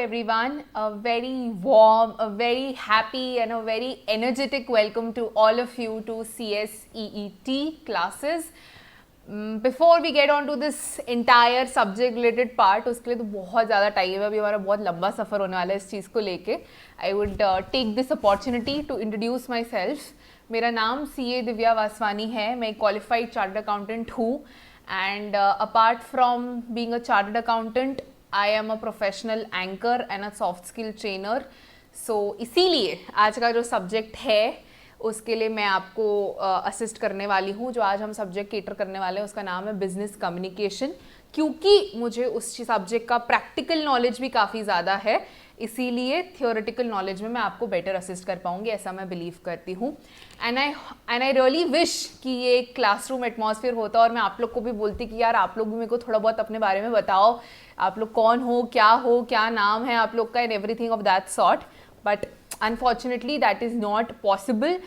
everyone. A very warm, a very happy, and a very energetic welcome to all of you to CSEET classes. Before we get on to this entire subject related part, उसके लिए तो बहुत ज़्यादा time है, अभी हमारा बहुत लंबा सफ़र होने वाला है इस चीज़ को लेके. I would take this opportunity to introduce myself. मेरा नाम CA दिव्या वासवानी है, मैं क्वालिफाइड चार्टर्ड अकाउंटेंट हूँ. And apart from being a chartered accountant, I am a professional anchor and a soft skill trainer. So इसीलिए आज का जो सब्जेक्ट है उसके लिए मैं आपको असिस्ट करने वाली हूँ. जो आज हम सब्जेक्ट केटर करने वाले हैं उसका नाम है बिजनेस कम्युनिकेशन. क्योंकि मुझे उस सब्जेक्ट का प्रैक्टिकल नॉलेज भी काफ़ी ज़्यादा है, इसीलिए थियोरेटिकल नॉलेज में मैं आपको बेटर असिस्ट कर पाऊंगी, ऐसा मैं बिलीव करती हूँ. एंड आई रियली विश कि ये क्लासरूम एटमॉस्फेयर होता और मैं आप लोग को भी बोलती कि यार आप लोग भी मेरे को थोड़ा बहुत अपने बारे में बताओ, आप लोग कौन हो, क्या नाम है आप लोग का, and everything of that sort. But unfortunately that is not possible.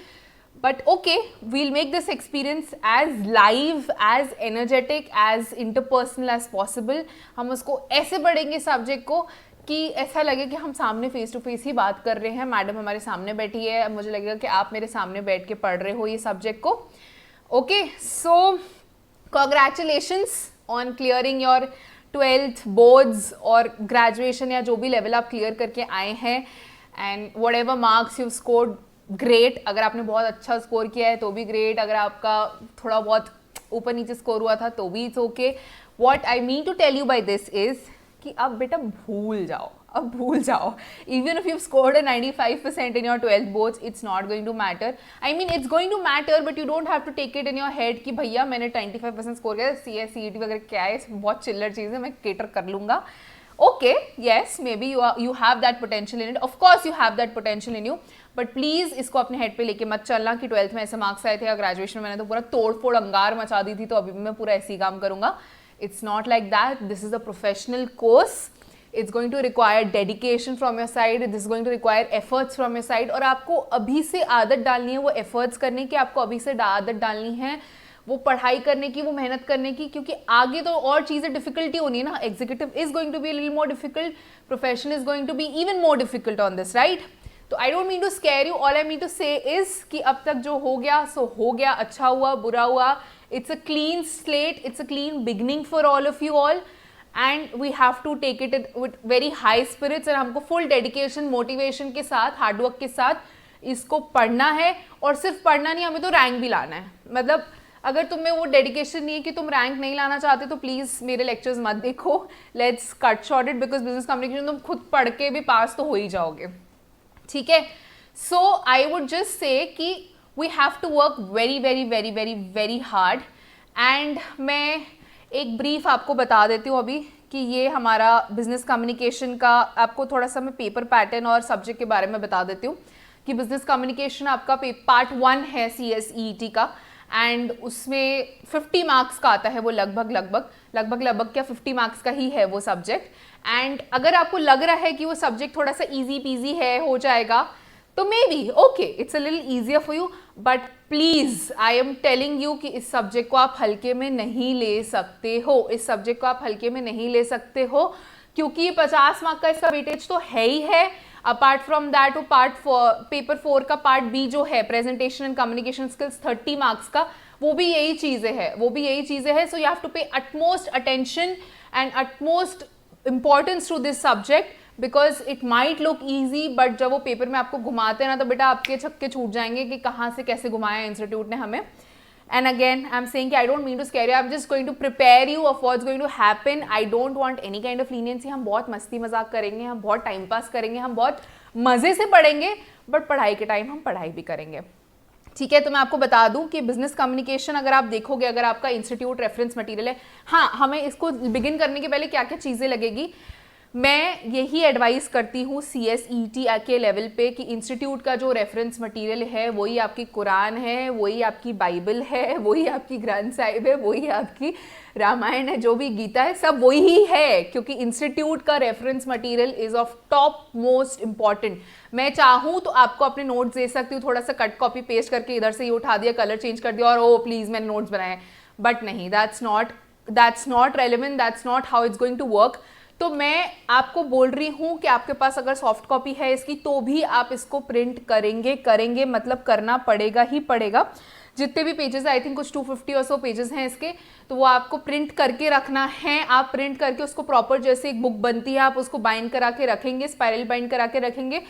But okay, we'll make this experience as live, as energetic, as interpersonal as possible. हम उसको ऐसे पढ़ेंगे सब्जेक्ट को कि ऐसा लगे कि हम सामने फेस टू फेस ही बात कर रहे हैं. मैडम हमारे सामने बैठी है, मुझे लगेगा कि आप मेरे सामने बैठ के पढ़ रहे हो ये सब्जेक्ट को. Okay, so congratulations on clearing your 12th boards और ग्रेजुएशन या जो भी लेवल आप क्लियर करके आए हैं. And what ever marks you scored, great. अगर आपने बहुत अच्छा स्कोर किया है तो भी ग्रेट, अगर आपका थोड़ा बहुत ऊपर नीचे स्कोर हुआ था तो भी it's okay. What I mean to tell you by this is कि अब बेटा भूल जाओ. Even if you scored a 95% in your 12th boards, it's not going to matter. I mean it's going to matter, but you don't have to take it in your head कि भैया मैंने 95% score किया, CS CET वगैरह क्या है, बहुत चिल्लर चीज़ है, मैं केटर कर लूँगा. Okay, yes, maybe you have that potential in it. Of course you have that potential in you, but please इसको अपने हेड पे लेके मत चलना कि 12th में ऐसे मार्क्स आए थे या ग्रेजुएशन में मैंने तो पूरा तोड़ फोड़ अंगार मचा दी थी तो अभी मैं पूरा ऐसे ही काम करूँगा. It's not like that. This is a professional course. It's going to require dedication from your side. This is going to require efforts from your side. और आपको अभी से आदत डालनी है वो efforts करने की, आपको अभी से आदत डालनी है वो पढ़ाई करने की, वो मेहनत करने की, क्योंकि आगे तो और चीज़ें डिफिकल्टी होनी है ना. Executive is going to be little more difficult, profession is going to be even more difficult on this, right. तो I don't mean to scare you, all I mean to say is कि अब तक जो हो गया सो हो गया, अच्छा हुआ बुरा हुआ. It's a clean slate, it's a clean beginning for all of you all, and we have to take it with very high spirits. और हमको फुल डेडिकेशन, मोटिवेशन के साथ, हार्डवर्क के साथ इसको पढ़ना है. और सिर्फ पढ़ना नहीं, हमें तो रैंक भी लाना है. मतलब अगर तुम्हें वो डेडिकेशन नहीं है कि तुम रैंक नहीं लाना चाहते तो प्लीज़ मेरे लेक्चर्स मत देखो. Let's cut short it, because business communication तुम खुद पढ़ के भी पास तो हो ही जाओगे, ठीक है. So I would just say that we have to work very very very very very hard. And मैं एक ब्रीफ आपको बता देती हूँ अभी कि ये हमारा बिजनेस कम्युनिकेशन का, आपको थोड़ा सा मैं पेपर पैटर्न और सब्जेक्ट के बारे में बता देती हूँ कि बिजनेस कम्युनिकेशन आपका पार्ट 1 है CSEET का. एंड उसमें 50 मार्क्स का आता है वो, लगभग क्या 50 मार्क्स का ही है वो सब्जेक्ट. एंड अगर आपको लग रहा है कि वो सब्जेक्ट थोड़ा सा इजी पीजी है, हो जाएगा, तो may be okay, it's a little easier for you. But please I am telling you कि इस सब्जेक्ट को आप हल्के में नहीं ले सकते हो. इस सब्जेक्ट को आप हल्के में नहीं ले सकते हो क्योंकि ये 50 मार्क का इसका वेटेज तो है ही है. अपार्ट फ्रॉम दैट वो पेपर 4 का पार्ट बी जो है, presentation and communication skills, 30 marks का, वो भी यही चीज़ें हैं. So you have to pay utmost attention and utmost importance to this subject, because it might look easy, but जब वो पेपर में आपको घुमाते हैं ना तो बेटा आपके छक्के छूट जाएंगे कि कहाँ से कैसे घुमाया इंस्टीट्यूट ने हमें. And again, I'm saying I don't mean to scare you. I'm just going to prepare you of what's going to happen. I don't want any kind of leniency. हम बहुत मस्ती मजाक करेंगे, हम बहुत टाइम पास करेंगे, हम बहुत मज़े से पढ़ेंगे, बट पढ़ाई के टाइम हम पढ़ाई भी करेंगे, ठीक है. तो मैं आपको बता दूं कि बिजनेस कम्युनिकेशन अगर आप देखोगे, अगर आपका इंस्टीट्यूट रेफरेंस मटेरियल है, हाँ, हमें इसको बिगिन करने के पहले क्या क्या चीज़ें लगेगी, मैं यही एडवाइस करती हूँ CSET के लेवल पे कि इंस्टीट्यूट का जो रेफरेंस मटेरियल है वही आपकी कुरान है, वही आपकी बाइबल है, वही आपकी ग्रंथ साहिब है, वही आपकी रामायण है, जो भी गीता है, सब वही ही है. क्योंकि इंस्टीट्यूट का reference material is of top most important. मैं चाहूँ तो आपको अपने नोट्स दे सकती हूँ, थोड़ा सा कट कॉपी पेस्ट करके इधर से ये उठा दिया, कलर चेंज कर दिया और ओ प्लीज़ मैंने नोट्स बनाए, बट नहीं, that's not relevant, that's not how it's going to work. तो मैं आपको बोल रही हूँ कि आपके पास अगर सॉफ्ट कॉपी है इसकी तो भी आप इसको प्रिंट करेंगे मतलब करना पड़ेगा ही पड़ेगा। जितने भी पेजेस, आई थिंक कुछ 250 और सो पेजेस हैं इसके, तो वो आपको प्रिंट करके रखना है। आप प्रिंट करके उसको प्रॉपर, जैसे एक बुक बनती है, आप उसको बाइंड करा के रखेंगे, स्पाइरल बाइंड करा के रखेंगे।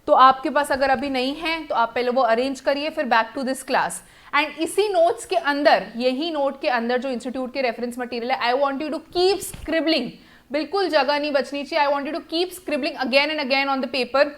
तो आपके पास अगर अभी नहीं है तो आप पहले वो अरेंज करिए, फिर back to this class. And इसी नोट्स के अंदर, यही नोट के अंदर जो इंस्टीट्यूट के रेफरेंस मटेरियल है, I want you to keep scribbling, बिल्कुल जगह नहीं बचनी चाहिए। I want you to keep scribbling again and again on the paper.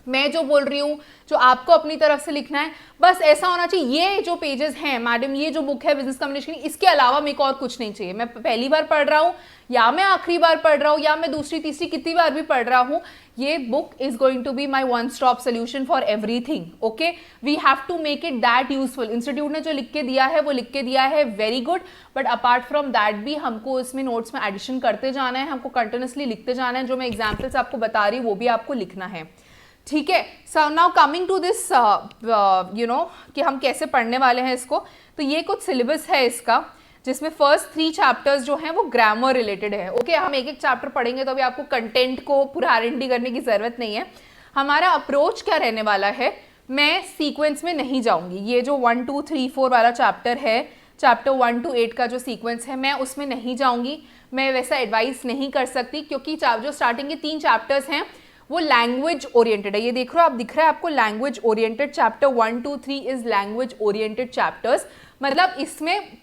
मैं जो बोल रही हूँ, जो आपको अपनी तरफ से लिखना है, बस ऐसा होना चाहिए, ये जो पेजेस हैं मैडम, ये जो बुक है बिजनेस कम्युनिकेशन, इसके अलावा मेरे को और कुछ नहीं चाहिए। मैं पहली बार पढ़ रहा हूँ या मैं आखिरी बार पढ़ रहा हूँ या मैं दूसरी तीसरी कितनी बार भी पढ़ रहा हूँ, ये book is going to be my one stop solution for everything. Okay, we have to make it that useful. Institute ने जो लिख के दिया है वो लिख के दिया है, very good, but apart from that भी हमको इसमें नोट्स में एडिशन करते जाना है, हमको कंटिन्यूसली लिखते जाना है। जो मैं एग्जाम्पल्स आपको बता रही हूँ वो भी आपको लिखना है, ठीक है। So now coming to this you know कि हम कैसे पढ़ने वाले हैं इसको। तो ये कुछ सिलेबस है इसका, जिसमें फर्स्ट 3 चैप्टर्स जो हैं वो ग्रामर रिलेटेड है। ओके, हम एक एक चैप्टर पढ़ेंगे तो अभी आपको कंटेंट को पूरा R&D करने की जरूरत नहीं है। हमारा अप्रोच क्या रहने वाला है, मैं सीक्वेंस में नहीं जाऊंगी। ये जो 1 2 3 4 वाला चैप्टर है, चैप्टर 1 to 8 का जो सीक्वेंस है, मैं उसमें नहीं जाऊंगी। मैं वैसा एडवाइस नहीं कर सकती, क्योंकि जो स्टार्टिंग के 3 चैप्टर्स हैं वो लैंग्वेज ओरिएंटेड है। ये देख रहे हो आप, दिख रहा है आपको language oriented chapter 1 2 3 is language oriented chapters. मतलब इसमें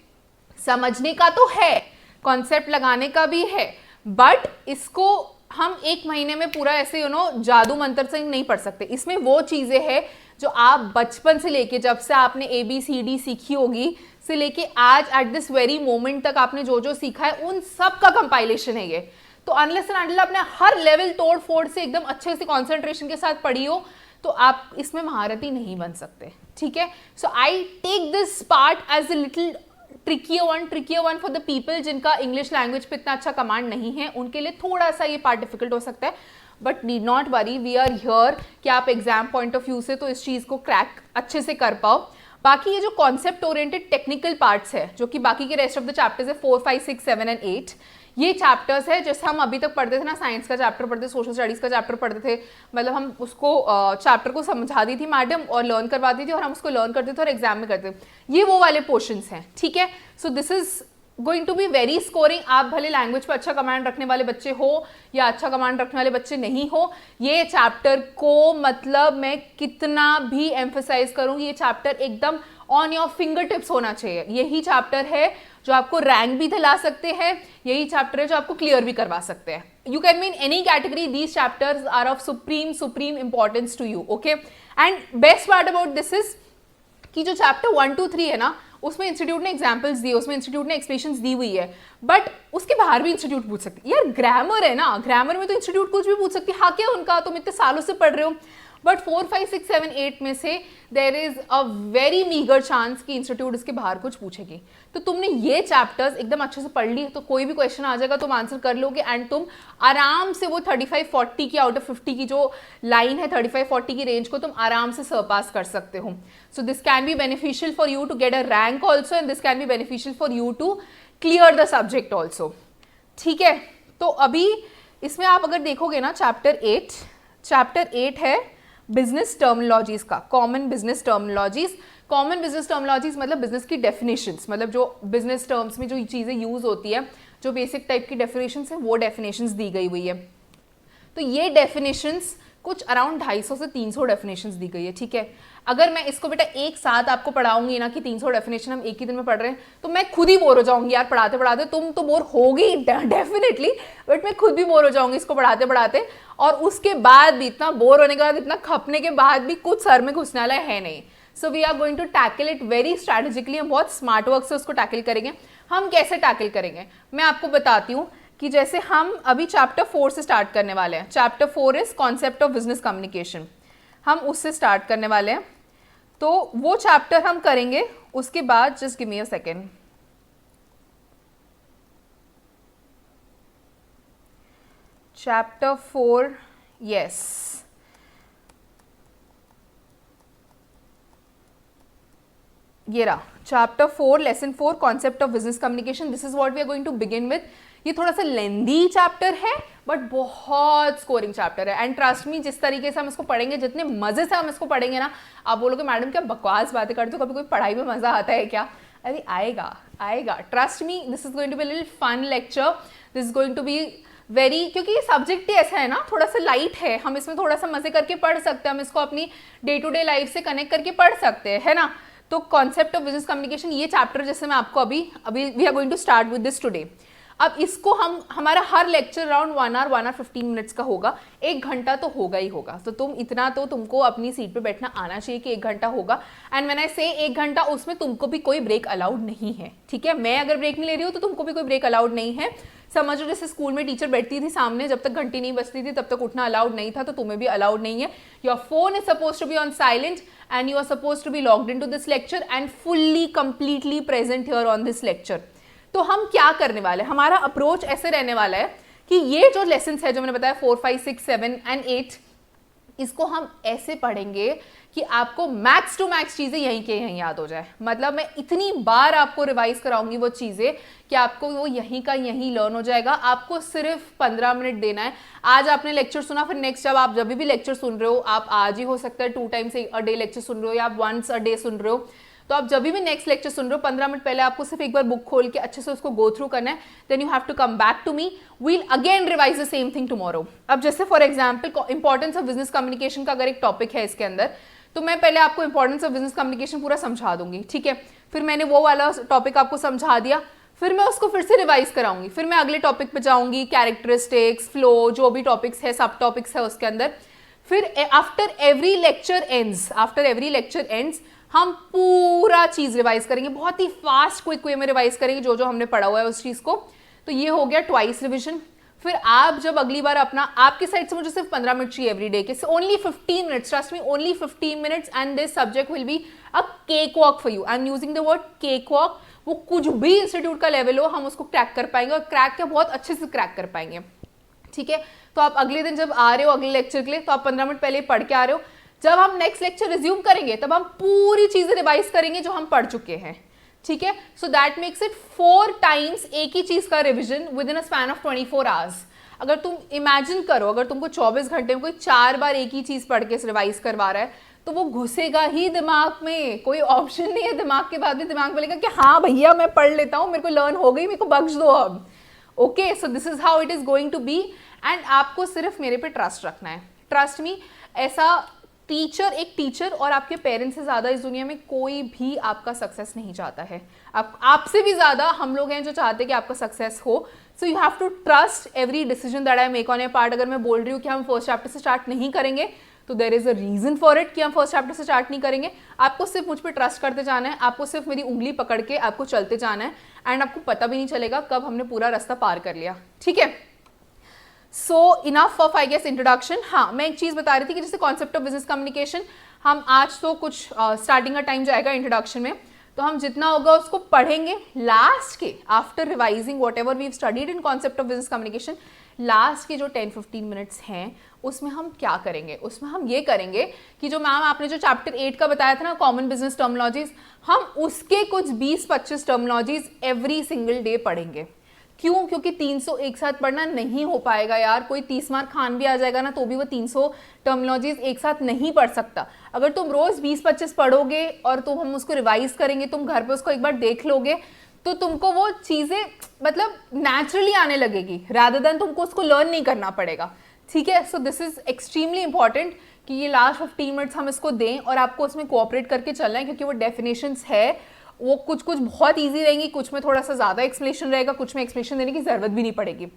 समझने का तो है, कॉन्सेप्ट लगाने का भी है, बट इसको हम एक महीने में पूरा ऐसे जादू मंत्र से नहीं पढ़ सकते। इसमें वो चीजें हैं जो आप बचपन से लेके, जब से आपने ABCD सीखी होगी से लेके आज एट दिस वेरी मोमेंट तक आपने जो जो सीखा है, उन सब का कंपाइलेशन है ये। तो अनलेस एंड अनटिल आपने हर लेवल तोड़ फोड़ से एकदम अच्छे से कंसंट्रेशन के साथ पढ़ी हो, तो आप इसमें महारथी नहीं बन सकते, ठीक है। So I take this part as a little trickier one for the people जिनका इंग्लिश लैंग्वेज पे इतना अच्छा कमांड नहीं है, उनके लिए थोड़ा सा ये पार्ट डिफिकल्ट हो सकता है, but need not worry, we are here कि आप एग्जाम पॉइंट ऑफ व्यू से तो इस चीज को क्रैक अच्छे से कर पाओ। बाकी ये जो कॉन्सेप्ट ओरिएंटेड टेक्निकल पार्ट्स है, जो कि बाकी के रेस्ट ऑफ द चैप्टर्स है 4 5 6 7 एंड 8, ये चैप्टर्स है जैसे हम अभी तक पढ़ते थे ना, साइंस का चैप्टर पढ़ते, सोशल स्टडीज का चैप्टर पढ़ते थे, मतलब हम उसको चैप्टर को समझा दी थी मैडम और लर्न करवाती थी और हम उसको लर्न करते थे और एग्जाम में करते थे, ये वो वाले पोर्शंस हैं, ठीक है। So this is going to be very scoring. आप भले लैंग्वेज पर अच्छा कमांड रखने वाले बच्चे हो या अच्छा कमांड रखने वाले बच्चे नहीं हो, ये चैप्टर को मतलब मैं कितना भी एम्फेसाइज करूँ, ये चैप्टर एकदम ऑन योर फिंगर टिप्स होना चाहिए। यही चैप्टर है जो आपको रैंक भी दिला सकते हैं, यही चैप्टर है जो आपको क्लियर भी करवा सकते हैं। You can be in any category, these chapters are of supreme importance to you, okay. And best part about this is कि जो चैप्टर 1 2 3 है ना, उसमें इंस्टीट्यूट ने एग्जाम्पल्स दिए, उसमें इंस्टीट्यूट ने एक्सप्लेनेशंस दी हुई है, बट उसके बाहर भी इंस्टीट्यूट पूछ सकती है। यार ग्रामर है ना, ग्रामर में तो इंस्टीट्यूट कुछ भी पूछ सकती है, हाँ क्या उनका, तुम इतने सालों से पढ़ रहे हो, बट 4 5 6 7 8 में से there is a very meagre chance कि इंस्टीट्यूट इसके बाहर कुछ पूछेगी। तो तुमने ये चैप्टर्स एकदम अच्छे से पढ़ ली तो कोई भी क्वेश्चन आ जाएगा तुम आंसर कर लोगे, एंड तुम आराम से वो 35-40 की आउट ऑफ 50 की जो लाइन है, 35-40 की रेंज को तुम आराम से सरपास कर सकते हो। So this can be beneficial for you to get a rank also, and this can be beneficial for you to clear the subject also, ठीक है। तो अभी इसमें आप अगर देखोगे ना, चैप्टर 8 है बिजनेस टर्मिनोलॉजीज का, common business terminologies. Common business terminologies मतलब बिजनेस की डेफिनेशंस, मतलब जो बिजनेस टर्म्स में जो चीज़ें यूज होती है, जो बेसिक टाइप की डेफिनेशंस है, वो डेफिनेशंस दी गई हुई है। तो ये डेफिनेशंस कुछ अराउंड 250 से 300 डेफिनेशंस दी गई है, ठीक है। अगर मैं इसको बेटा एक साथ आपको पढ़ाऊंगी ना कि 300 डेफिनेशन हम एक ही दिन में पढ़ रहे हैं, तो मैं खुद ही बोर हो जाऊंगी यार पढ़ाते पढ़ाते। तुम तो बोर होगी डेफिनेटली, बट मैं खुद भी बोर हो जाऊंगी इसको पढ़ाते पढ़ाते, और उसके बाद भी, इतना बोर होने के बाद, इतना खपने के बाद भी कुछ सर में घुसने वाला है नहीं। So we are going to tackle it very strategically, हम बहुत स्मार्ट वर्क से उसको टैकल करेंगे। हम कैसे टैकल करेंगे मैं आपको बताती हूँ, कि जैसे हम अभी चैप्टर 4 से स्टार्ट करने वाले हैं। Chapter 4 is concept of business communication, हम उससे स्टार्ट करने वाले हैं। तो वो चैप्टर हम करेंगे, उसके बाद just give me a second. Chapter 4, yes, ये रहा chapter 4 lesson 4 concept of business communication. This is what we are going to begin with. ये थोड़ा सा लेंदी चैप्टर है बट बहुत स्कोरिंग चैप्टर है। एंड ट्रस्ट मी, जिस तरीके से हम इसको पढ़ेंगे, जितने मजे से हम इसको पढ़ेंगे ना, आप बोलोगे मैडम क्या बकवास बातें करते हो, कभी कोई पढ़ाई में मजा आता है क्या? अरे आएगा आएगा, trust me, this is going to be little fun lecture, this is going to be very, क्योंकि ये सब्जेक्ट ही ऐसा है ना, थोड़ा सा लाइट है, हम इसमें थोड़ा सा मजे करके पढ़ सकते हैं, हम इसको अपनी डे टू डे लाइफ से कनेक्ट करके पढ़ सकते हैं, है ना। तो कॉन्सेप्ट ऑफ बिजनेस कम्युनिकेशन, ये चैप्टर जैसे मैं आपको अभी we are going to start with this today. अब इसको हमारा हर लेक्चर अराउंड 1 आवर 15 मिनट्स का होगा, 1 घंटा तो होगा ही होगा। तो तुम इतना तो तुमको अपनी सीट पे बैठना आना चाहिए कि 1 घंटा होगा। एंड व्हेन आई से 1 घंटा, उसमें तुमको भी कोई ब्रेक अलाउड नहीं है, ठीक है। मैं अगर ब्रेक नहीं ले रही हूँ तो तुमको भी कोई ब्रेक अलाउड नहीं है। समझो जैसे स्कूल में टीचर बैठती थी सामने, जब तक घंटी नहीं बजती थी तब तक उठना अलाउड नहीं था, तो तुम्हें भी अलाउड नहीं है। Your phone is suppose to be on silent and you are suppose to be logged in to this lecture and fully completely present here on this lecture. तो हम क्या करने वाले हैं, हमारा अप्रोच ऐसे रहने वाला है कि ये जो लेसन है जो मैंने बताया 4, 5, 6, 7 एंड 8, इसको हम ऐसे पढ़ेंगे कि आपको मैक्स टू मैक्स चीजें यहीं के यहीं याद हो जाए। मतलब मैं इतनी बार आपको रिवाइज कराऊंगी वो चीजें कि आपको वो यहीं का यहीं लर्न हो जाएगा। आपको सिर्फ 15 मिनट देना है। आज आपने लेक्चर सुना, फिर नेक्स्ट जब भी लेक्चर सुन रहे हो, आप आज ही हो सकता है 2 टाइम्स अ डे लेक्चर सुन रहे हो या आप वंस अ डे सुन रहे हो, तो आप जब भी नेक्स्ट लेक्चर सुन रहे हो 15 मिनट पहले आपको सिर्फ एक बार बुक खोल के अच्छे से उसको गो थ्रू करना है। Then you have to come back to me, we'll again revise the same thing tomorrow. अब जैसे for example importance of business communication का अगर एक टॉपिक है इसके अंदर, तो मैं पहले आपको इंपॉर्टेंस ऑफ बिजनेस कम्युनिकेशन पूरा समझा दूंगी, ठीक है। फिर मैंने वो वाला टॉपिक आपको समझा दिया, फिर मैं उसको फिर से रिवाइज कराऊंगी, फिर मैं अगले टॉपिक पे जाऊंगी, कैरेक्टरिस्टिक्स, फ्लो, जो भी टॉपिक्स है, सब टॉपिक्स है उसके अंदर। फिर आफ्टर एवरी लेक्चर एंड्स हम पूरा चीज रिवाइज करेंगे, बहुत ही फास्ट क्विक वे में रिवाइज करेंगे जो जो हमने पढ़ा हुआ है उस चीज को। तो ये हो गया ट्वाइस रिविजन। फिर आप जब अगली बार अपना, आपकी साइड से मुझे सिर्फ 15 मिनट चाहिए एवरी डे के, only 15 minutes, trust me, only 15 minutes and this subject will be a cake walk for you. I am using the word cake walk. वो कुछ भी इंस्टीट्यूट का लेवल हो, हम उसको क्रैक कर पाएंगे और क्रैक क्या, बहुत अच्छे से क्रैक कर पाएंगे, ठीक है। तो आप अगले दिन जब आ रहे हो अगले लेक्चर के लिए, तो आप 15 मिनट पहले पढ़ के आ रहे हो। जब हम नेक्स्ट लेक्चर रिज्यूम करेंगे तब हम पूरी चीजें रिवाइज करेंगे जो हम पढ़ चुके हैं, ठीक है। So that makes it 4 times एक ही चीज का revision with in a span of 24 hours. अगर तुम इमेजिन करो, अगर तुमको 24 घंटे में कोई 4 बार एक ही चीज पढ़ के रिवाइज करवा रहा है, तो वो घुसेगा ही दिमाग में, कोई ऑप्शन नहीं है। दिमाग के बाद भी दिमाग बोलेगा कि हाँ भैया मैं पढ़ लेता हूँ, मेरे को लर्न हो गई, मेरे को बख्श दो अब। Okay, so this is how it is going to be. And आपको सिर्फ मेरे पे ट्रस्ट रखना है। ट्रस्ट मी, ऐसा एक टीचर और आपके पेरेंट्स से ज्यादा इस दुनिया में कोई भी आपका सक्सेस नहीं चाहता है। आपसे भी ज्यादा हम लोग हैं जो चाहते हैं कि आपका सक्सेस हो। So you have to trust every decision that I make on your part. अगर मैं बोल रही हूँ कि हम फर्स्ट चैप्टर से स्टार्ट नहीं करेंगे, तो there is a reason for it कि हम फर्स्ट चैप्टर से स्टार्ट नहीं करेंगे। आपको सिर्फ मुझ पर ट्रस्ट करते जाना है, आपको सिर्फ मेरी उंगली पकड़ के आपको चलते जाना है, एंड आपको पता भी नहीं चलेगा कब हमने पूरा रास्ता पार कर लिया, ठीक है। So enough of I guess introduction. हाँ, मैं एक चीज बता रही थी कि जैसे कॉन्सेप्ट ऑफ बिजनेस कम्युनिकेशन, हम आज तो कुछ स्टार्टिंग का टाइम जाएगा इंट्रोडक्शन में, तो हम जितना होगा उसको पढ़ेंगे। लास्ट के after revising whatever we studied in concept of business communication, last के जो 10-15 मिनट्स हैं उसमें हम क्या करेंगे, उसमें हम ये करेंगे कि जो मैम आपने जो चैप्टर 8 का बताया था ना, कॉमन बिजनेस टर्मिनोलॉजीज, हम उसके कुछ 20-25 टर्मिनोलॉजीज एवरी सिंगल डे पढ़ेंगे। क्यों? क्योंकि 300 एक साथ पढ़ना नहीं हो पाएगा यार। कोई 30 मार्क खान भी आ जाएगा ना, तो भी वो 300 टर्मिनोलॉजीज एक साथ नहीं पढ़ सकता। अगर तुम रोज 20-25 पढ़ोगे और तुम हम उसको रिवाइज करेंगे, तुम घर पे उसको एक बार देख लोगे, तो तुमको वो चीजें मतलब नेचुरली आने लगेगी, रादर देन तुमको उसको लर्न नहीं करना पड़ेगा, ठीक है। So this is extremely important कि ये लास्ट 15 मिनट्स हम इसको दें और आपको उसमें कोऑपरेट करके चलना है, क्योंकि वो डेफिनेशंस है, वो कुछ बहुत ईजी रहेंगी, कुछ में थोड़ा सा ज्यादा एक्सप्लेनेशन रहेगा, कुछ में एक्सप्लेनेशन देने की जरूरत भी नहीं पड़ेगी।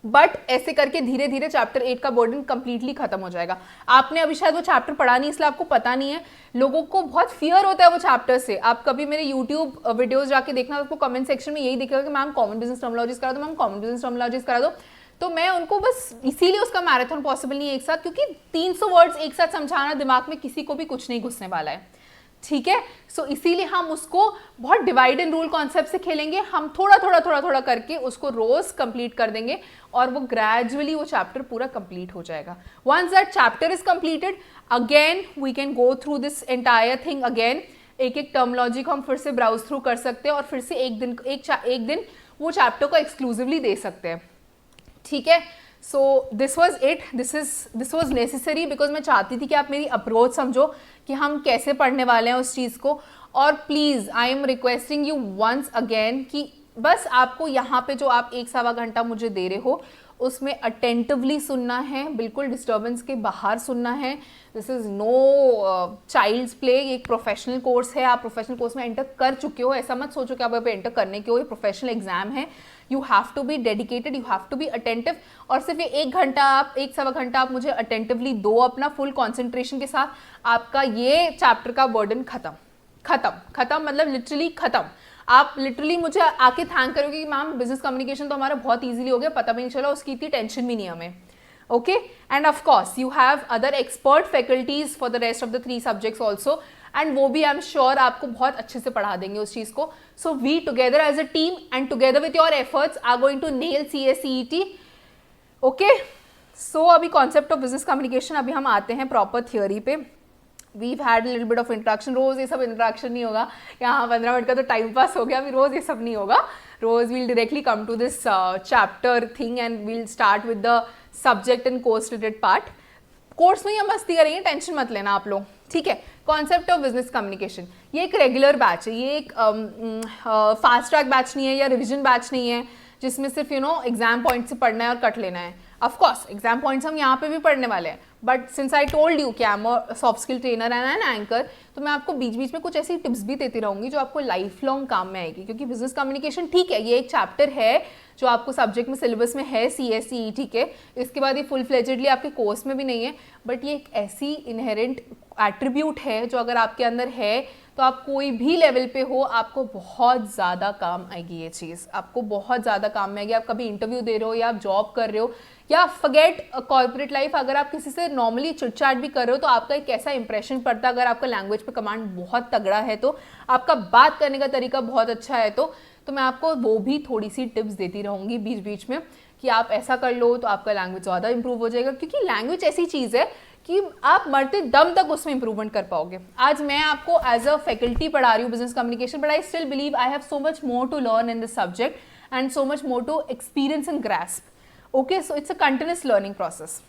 बट ऐसे करके धीरे धीरे चैप्टर 8 का बर्डन कंप्लीटली खत्म हो जाएगा। आपने अभी शायद वो चैप्टर पढ़ा नहीं, इसलिए आपको पता नहीं है। लोगों को बहुत फियर होता है वो चैप्टर से। आप कभी मेरे यूट्यूब वीडियोज जाके देखना, आपको कमेंट सेक्शन में यही दिखेगा कि मैम कॉमन बिजनेस टर्मिनोलॉजीज करा दो, मैम कॉमन बिजनेस टर्मिनोलॉजीज करा दो। तो मैं उनको बस इसीलिए, उसका मैराथन पॉसिबल नहीं है एक साथ, क्योंकि 300 वर्ड्स एक साथ समझाना दिमाग में किसी को भी कुछ नहीं घुसने वाला है, ठीक है। सो इसीलिए हम उसको बहुत डिवाइड एंड रूल कॉन्सेप्ट से खेलेंगे। हम थोड़ा थोड़ा करके उसको रोज कंप्लीट कर देंगे और वो ग्रेजुअली वो चैप्टर पूरा कंप्लीट हो जाएगा। Once that chapter is completed, again we can go through this entire thing again. एक टर्मिनोलॉजी को हम फिर से ब्राउज थ्रू कर सकते हैं और फिर से एक दिन वो चैप्टर को एक्सक्लूसिवली दे सकते हैं, ठीक है। So this was it, this was necessary because मैं चाहती थी कि आप मेरी अप्रोच समझो कि हम कैसे पढ़ने वाले हैं उस चीज़ को। और please I am requesting you once again कि बस आपको यहाँ पे जो आप 1-1.25 घंटा मुझे दे रहे हो उसमें अटेंटिवली सुनना है, बिल्कुल डिस्टर्बेंस के बाहर सुनना है। This is no child's play, ये एक प्रोफेशनल कोर्स है, आप प्रोफेशनल कोर्स में एंटर कर चुके हो, ऐसा मत सोचो कि आप अभी एंटर करने के हो, ये प्रोफेशनल एग्जाम है। You have to be dedicated, you have to be attentive. और सिर्फ ये 1 घंटा आप 1-1.25 घंटा आप मुझे अटेंटिवली दो अपना फुल कॉन्सेंट्रेशन के साथ, आपका ये चैप्टर का बर्डन खत्म मतलब लिटरली खत्म। आप लिटरली मुझे आके थैंक करोगे कि मैम बिजनेस कम्युनिकेशन तो हमारा बहुत इजीली हो गया, पता भी नहीं चला, उसकी इतनी टेंशन भी नहीं हमें। Okay, end of course you have other expert faculties for the rest of the 3 subjects also, and वो भी आई एम श्योर आपको बहुत अच्छे से पढ़ा देंगे उस चीज़ को। So we together as a team and together with your efforts are going to nail CSEET। Okay, so अभी कॉन्सेप्ट ऑफ बिजनेस कम्युनिकेशन, अभी हम आते हैं प्रॉपर थियोरी पे। We've had little bit of interaction, रोज़ ये सब इंट्रैक्शन नहीं होगा, यहाँ 15 मिनट का तो टाइम पास हो गया, अभी रोज़ ये सब नहीं होगा। रोज़ we'll directly come to this chapter thing and we'll start with the subject and course related part. Course में ही हम मस्ती करेंगे, टेंशन मत लेना आप लोग, ठीक है। कॉन्सेप्ट ऑफ बिजनेस कम्युनिकेशन, ये एक रेगुलर बैच है, ये एक फास्ट ट्रैक बैच नहीं है या रिविजन बैच नहीं है जिसमें सिर्फ एग्जाम पॉइंट से पढ़ना है और कट लेना है। ऑफ कोर्स एग्जाम पॉइंट्स हम यहाँ पे भी पढ़ने वाले हैं, but since I told you कि I am a soft skill trainer and an anchor, तो मैं आपको बीच बीच में कुछ ऐसी टिप्स भी देती रहूंगी जो आपको लाइफ लॉन्ग काम में आएगी। क्योंकि बिजनेस कम्युनिकेशन ठीक है, ये एक चैप्टर है जो आपको सब्जेक्ट में सिलेबस में है CSEET के, इसके बाद ये फुल फ्लेजेडली आपके कोर्स में भी नहीं है, बट ये एक ऐसी इनहेरेंट एट्रीब्यूट है जो अगर आपके अंदर है तो आप कोई भी लेवल पे हो, आपको बहुत ज़्यादा काम आएगी ये चीज़, आपको बहुत ज़्यादा काम में आएगी। आप कभी इंटरव्यू दे रहे हो या आप जॉब कर रहे हो या फॉरगेट कॉर्पोरेट लाइफ, अगर आप किसी से नॉर्मली चिटचैट भी कर रहे हो तो आपका एक कैसा इंप्रेशन पड़ता है। अगर आपका लैंग्वेज पे कमांड बहुत तगड़ा है तो, आपका बात करने का तरीका बहुत अच्छा है तो मैं आपको वो भी थोड़ी सी टिप्स देती रहूँगी बीच बीच में कि आप ऐसा कर लो तो आपका लैंग्वेज ज़्यादा इंप्रूव हो जाएगा। क्योंकि लैंग्वेज ऐसी चीज़ है कि आप मरते दम तक उसमें इंप्रूवमेंट कर पाओगे। आज मैं आपको एज अ फैकल्टी पढ़ा रही हूँ business communication, but I still believe I have so much more to learn in this subject and so much more to experience and grasp. Okay, so it's a continuous learning process.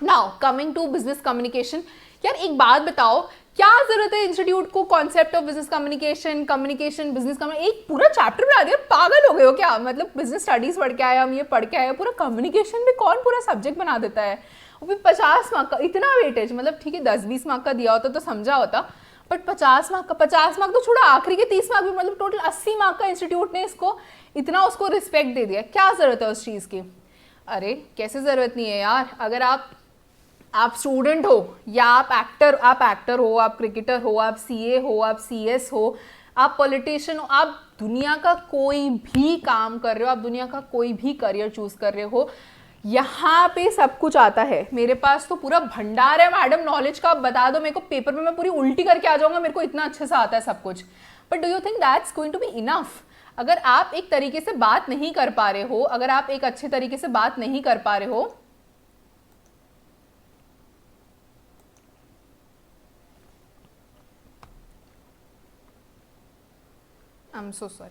Now coming to business communication, यार एक बात बताओ, क्या जरूरत है institute को concept of business communication business communication एक पूरा चैप्टर पढ़ा दिया? पागल हो गए हो क्या? मतलब बिजनेस स्टडीज पढ़ के आया, हम ये पढ़ के आए, पूरा कम्युनिकेशन में कौन पूरा सब्जेक्ट बना देता है? वो भी 50 मार्क का, इतना वेटेज, मतलब ठीक है 10-20 मार्क का दिया होता तो समझा होता, बट 50 मार्क का, 50 मार्क तो छोड़ा, आखिरी के 30 मार्क भी, मतलब टोटल 80 मार्क का इंस्टीट्यूट ने इसको इतना उसको रिस्पेक्ट दे दिया। क्या जरूरत है उस चीज़ की? अरे कैसे ज़रूरत नहीं है यार। अगर आप स्टूडेंट हो या आप एक्टर हो, आप क्रिकेटर हो, आप CA हो, आप CS हो, आप पॉलिटिशियन हो, आप दुनिया का कोई भी काम कर रहे हो, आप दुनिया का कोई भी करियर चूज कर रहे हो, यहाँ पे सब कुछ आता है। मेरे पास तो पूरा भंडार है मैडम नॉलेज का, आप बता दो मेरे को, पेपर में मैं पूरी उल्टी करके आ जाऊंगा, मेरे को इतना अच्छे से आता है सब कुछ। But do you think that's going to be enough? अगर आप एक तरीके से बात नहीं कर पा रहे हो, अगर आप एक अच्छे तरीके से बात नहीं कर पा रहे हो, आई एम सो सॉरी,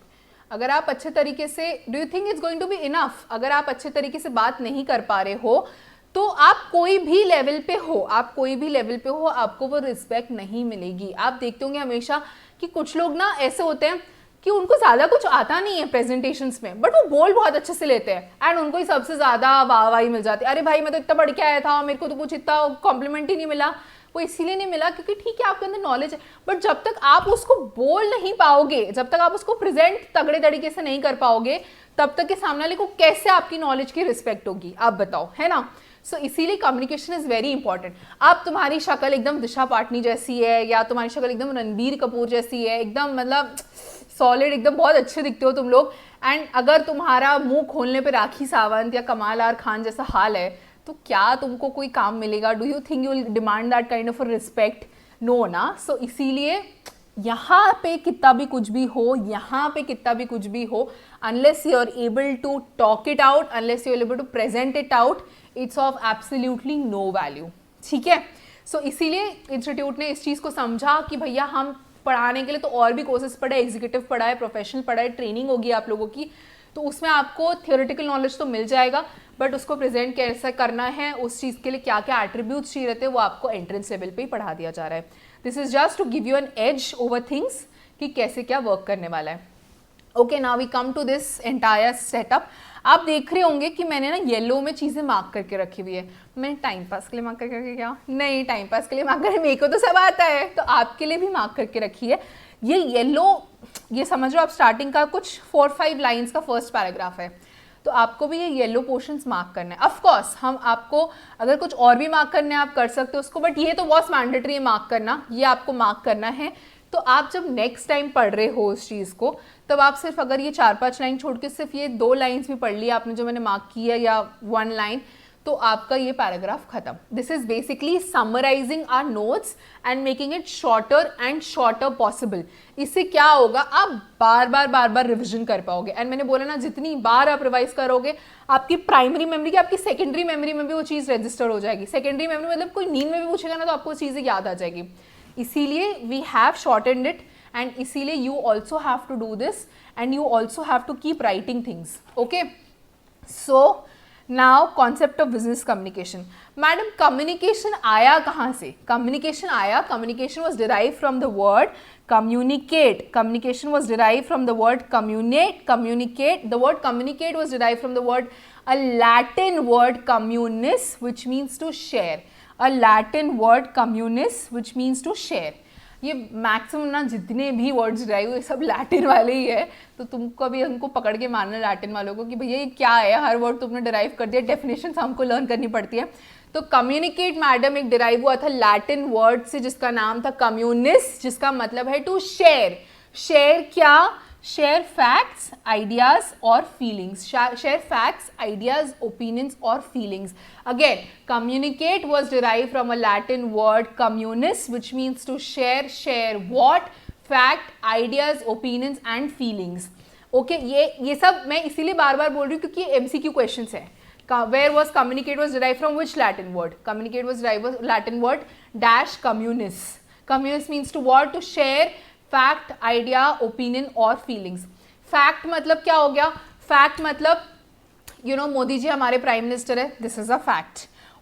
अगर आप अच्छे तरीके से, do you think it's going to be enough? अगर आप अच्छे तरीके से बात नहीं कर पा रहे हो तो आप कोई भी लेवल पे हो, आपको वो रिस्पेक्ट नहीं मिलेगी। आप देखते होंगे हमेशा कि कुछ लोग ना ऐसे होते हैं कि उनको ज़्यादा कुछ आता नहीं है प्रेजेंटेशंस में, बट वो बोल बहुत अच्छे से लेते हैं एंड उनको ही सबसे ज़्यादा वाहवाही मिल जाती है। अरे भाई मैं तो इतना पढ़ के आया था, मेरे को तो कुछ इतना कॉम्प्लीमेंट ही नहीं मिला। वो इसीलिए नहीं मिला क्योंकि ठीक है आपके अंदर नॉलेज है, बट जब तक आप उसको बोल नहीं पाओगे, जब तक आप उसको प्रेजेंट तगड़े तरीके से नहीं कर पाओगे, तब तक के सामने वाले को कैसे आपकी नॉलेज की रिस्पेक्ट होगी? आप बताओ, है ना? सो इसीलिए कम्युनिकेशन इज वेरी इंपॉर्टेंट। आप तुम्हारी शक्ल एकदम दिशा पाटनी जैसी है या तुम्हारी शक्ल एकदम रणबीर कपूर जैसी है, एकदम मतलब सॉलिड, एकदम बहुत अच्छे दिखते हो तुम लोग, एंड अगर तुम्हारा मुंह खोलने पे राखी सावंत या कमाल आर खान जैसा हाल है, तो क्या तुमको कोई काम मिलेगा? Do you think you will demand that kind of a respect? No ना। सो इसीलिए यहाँ पे कितना भी कुछ भी हो, unless you are able to talk it out, unless you are able to present it out, it's of absolutely no value. ठीक है, सो इसीलिए इंस्टीट्यूट ने इस चीज़ को समझा कि भैया हम पढ़ाने के लिए तो और भी कोर्सेज पढ़ा है, एग्जीक्यूटिव पढ़ा है, प्रोफेशनल पढ़ा है, ट्रेनिंग होगी आप लोगों की, तो उसमें आपको थियोरेटिकल नॉलेज तो मिल जाएगा, बट उसको प्रेजेंट कैसे करना है, उस चीज़ के लिए क्या क्या एट्रीब्यूट्स चाहिए रहते हैं, वो आपको एंट्रेंस लेवल पे ही पढ़ा दिया जा रहा है. This is just to give you an edge over things कि कैसे क्या वर्क करने वाला है. Okay, now we come to this entire setup. आप देख रहे होंगे कि मैंने ना येलो में चीज़ें मार्क करके रखी हुई है. मैं टाइम पास के लिए मार्क करके क्या नहीं, टाइम पास के लिए मार्क करके मेरे को तो सब आता है, तो आपके लिए भी मार्क करके रखी है. ये येलो, ये समझ लो आप स्टार्टिंग का कुछ 4-5 लाइन्स का फर्स्ट पैराग्राफ है, तो आपको भी ये येलो पोर्शंस मार्क करना है. ऑफ कोर्स हम आपको अगर कुछ और भी मार्क करने हैं आप कर सकते हो उसको, बट ये तो बहुत मैंडेटरी है मार्क करना, ये आपको मार्क करना है. तो आप जब नेक्स्ट टाइम पढ़ रहे हो उस चीज़ को, तब आप सिर्फ अगर ये 4-5 लाइन छोड़ के सिर्फ ये 2 लाइन्स भी पढ़ लिया आपने जो मैंने मार्क की है, या 1 लाइन, तो आपका ये पैराग्राफ खत्म. This is basically summarising our notes and making it shorter and shorter possible. इससे क्या होगा, आप बार बार रिविजन कर पाओगे. एंड मैंने बोला ना, जितनी बार आप रिवाइज करोगे आपकी प्राइमरी मेमोरी की आपकी सेकेंडरी मेमोरी में भी वो चीज़ रजिस्टर हो जाएगी. सेकेंडरी मेमोरी मतलब कोई नींद में भी पूछेगा ना तो आपको वो चीज़ें याद आ जाएगी. इसीलिए we have shortened it, and इसीलिए you also have to do this, and you also have to keep writing things. Okay, so now concept of business communication. Madam communication आया कहाँ से? कम्युनिकेशन आया, communication was derive from the word communicate. Communication was derived from the word communicate. The word communicate was derived from the word, a Latin word communis, which means to share. A Latin word communis, which means to share. ये maximum ना जितने भी words derive हुए सब Latin वाले ही है, तो तुमको अभी उनको पकड़ के मानना लैटिन वालों को कि भैया ये क्या है, हर वर्ड तुमने डिराइव कर दिया. डेफिनेशन हमको लर्न करनी पड़ती है. तो कम्युनिकेट मैडम एक डिराइव हुआ था लैटिन वर्ड से जिसका नाम था कम्युनिस, जिसका मतलब है टू शेयर. शेयर क्या? शेयर फैक्ट्स, आइडियाज और feelings. Share facts, ideas, opinions और feelings. Again communicate was derived from a Latin word communis, which means to share. Share what? Fact, ideas, opinions and feelings. Okay, ये सब मैं इसीलिए बार बार बोल रही हूँ क्योंकि MCQ questions है. Where was communicate was derived from which Latin word? Communicate was derived from Latin word dash communis. Communis means to what? To share fact, idea, opinion और feelings. Fact मतलब क्या हो गया? Fact मतलब मोदी जी हमारे prime minister है, this is a fact.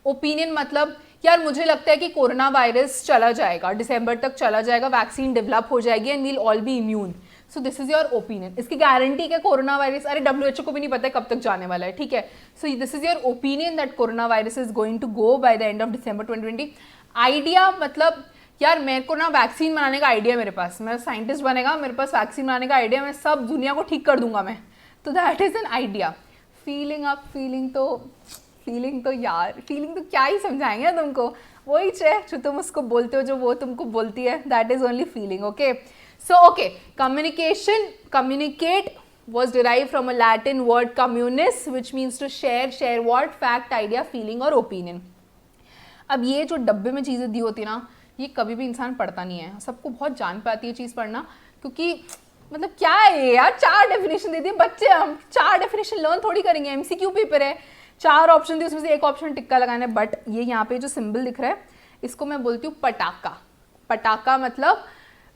Opinion मतलब यार मुझे लगता है कि कोरोना वायरस चला जाएगा, दिसंबर तक चला जाएगा, वैक्सीन डेवलप हो जाएगी and we'll all be immune. So this is your opinion. इसकी गारंटी क्या? कोरोना वायरस, अरे WHO को भी नहीं पता है कब तक जाने वाला है, ठीक है. So this is your opinion that corona virus is going to go by the end of December 2020. Idea मतलब यार मेरे को ना वैक्सीन बनाने का आइडिया, मेरे पास, मैं साइंटिस्ट बनेगा, मेरे पास वैक्सीन बनाने का आइडिया, मैं सब दुनिया को ठीक कर दूंगा मैं, तो that is an idea. Feeling up, feeling तो यार फीलिंग तो क्या ही समझाएंगे तुमको, वही जो तुम उसको बोलते हो, जो वो तुमको बोलती है, that is only feeling. Okay, so okay, communicate was derived from a Latin word communis, which means to share what? Fact, idea, feeling और opinion. अब ये जो डब्बे में चीज़ें दी होती है ना, ये कभी भी इंसान पढ़ता नहीं है. सबको बहुत जान पे आती है चीज़ पढ़ना, क्योंकि मतलब क्या है यार, 4 डेफिनेशन दे दिए बच्चे, हम 4 डेफिनेशन लर्न थोड़ी करेंगे. MCQ पेपर है, 4 ऑप्शन दिए, उसमें से एक ऑप्शन टिक्का लगाना है. बट ये यहाँ पे जो सिंबल दिख रहा है, इसको मैं बोलती हूँ पटाखा. पटाखा मतलब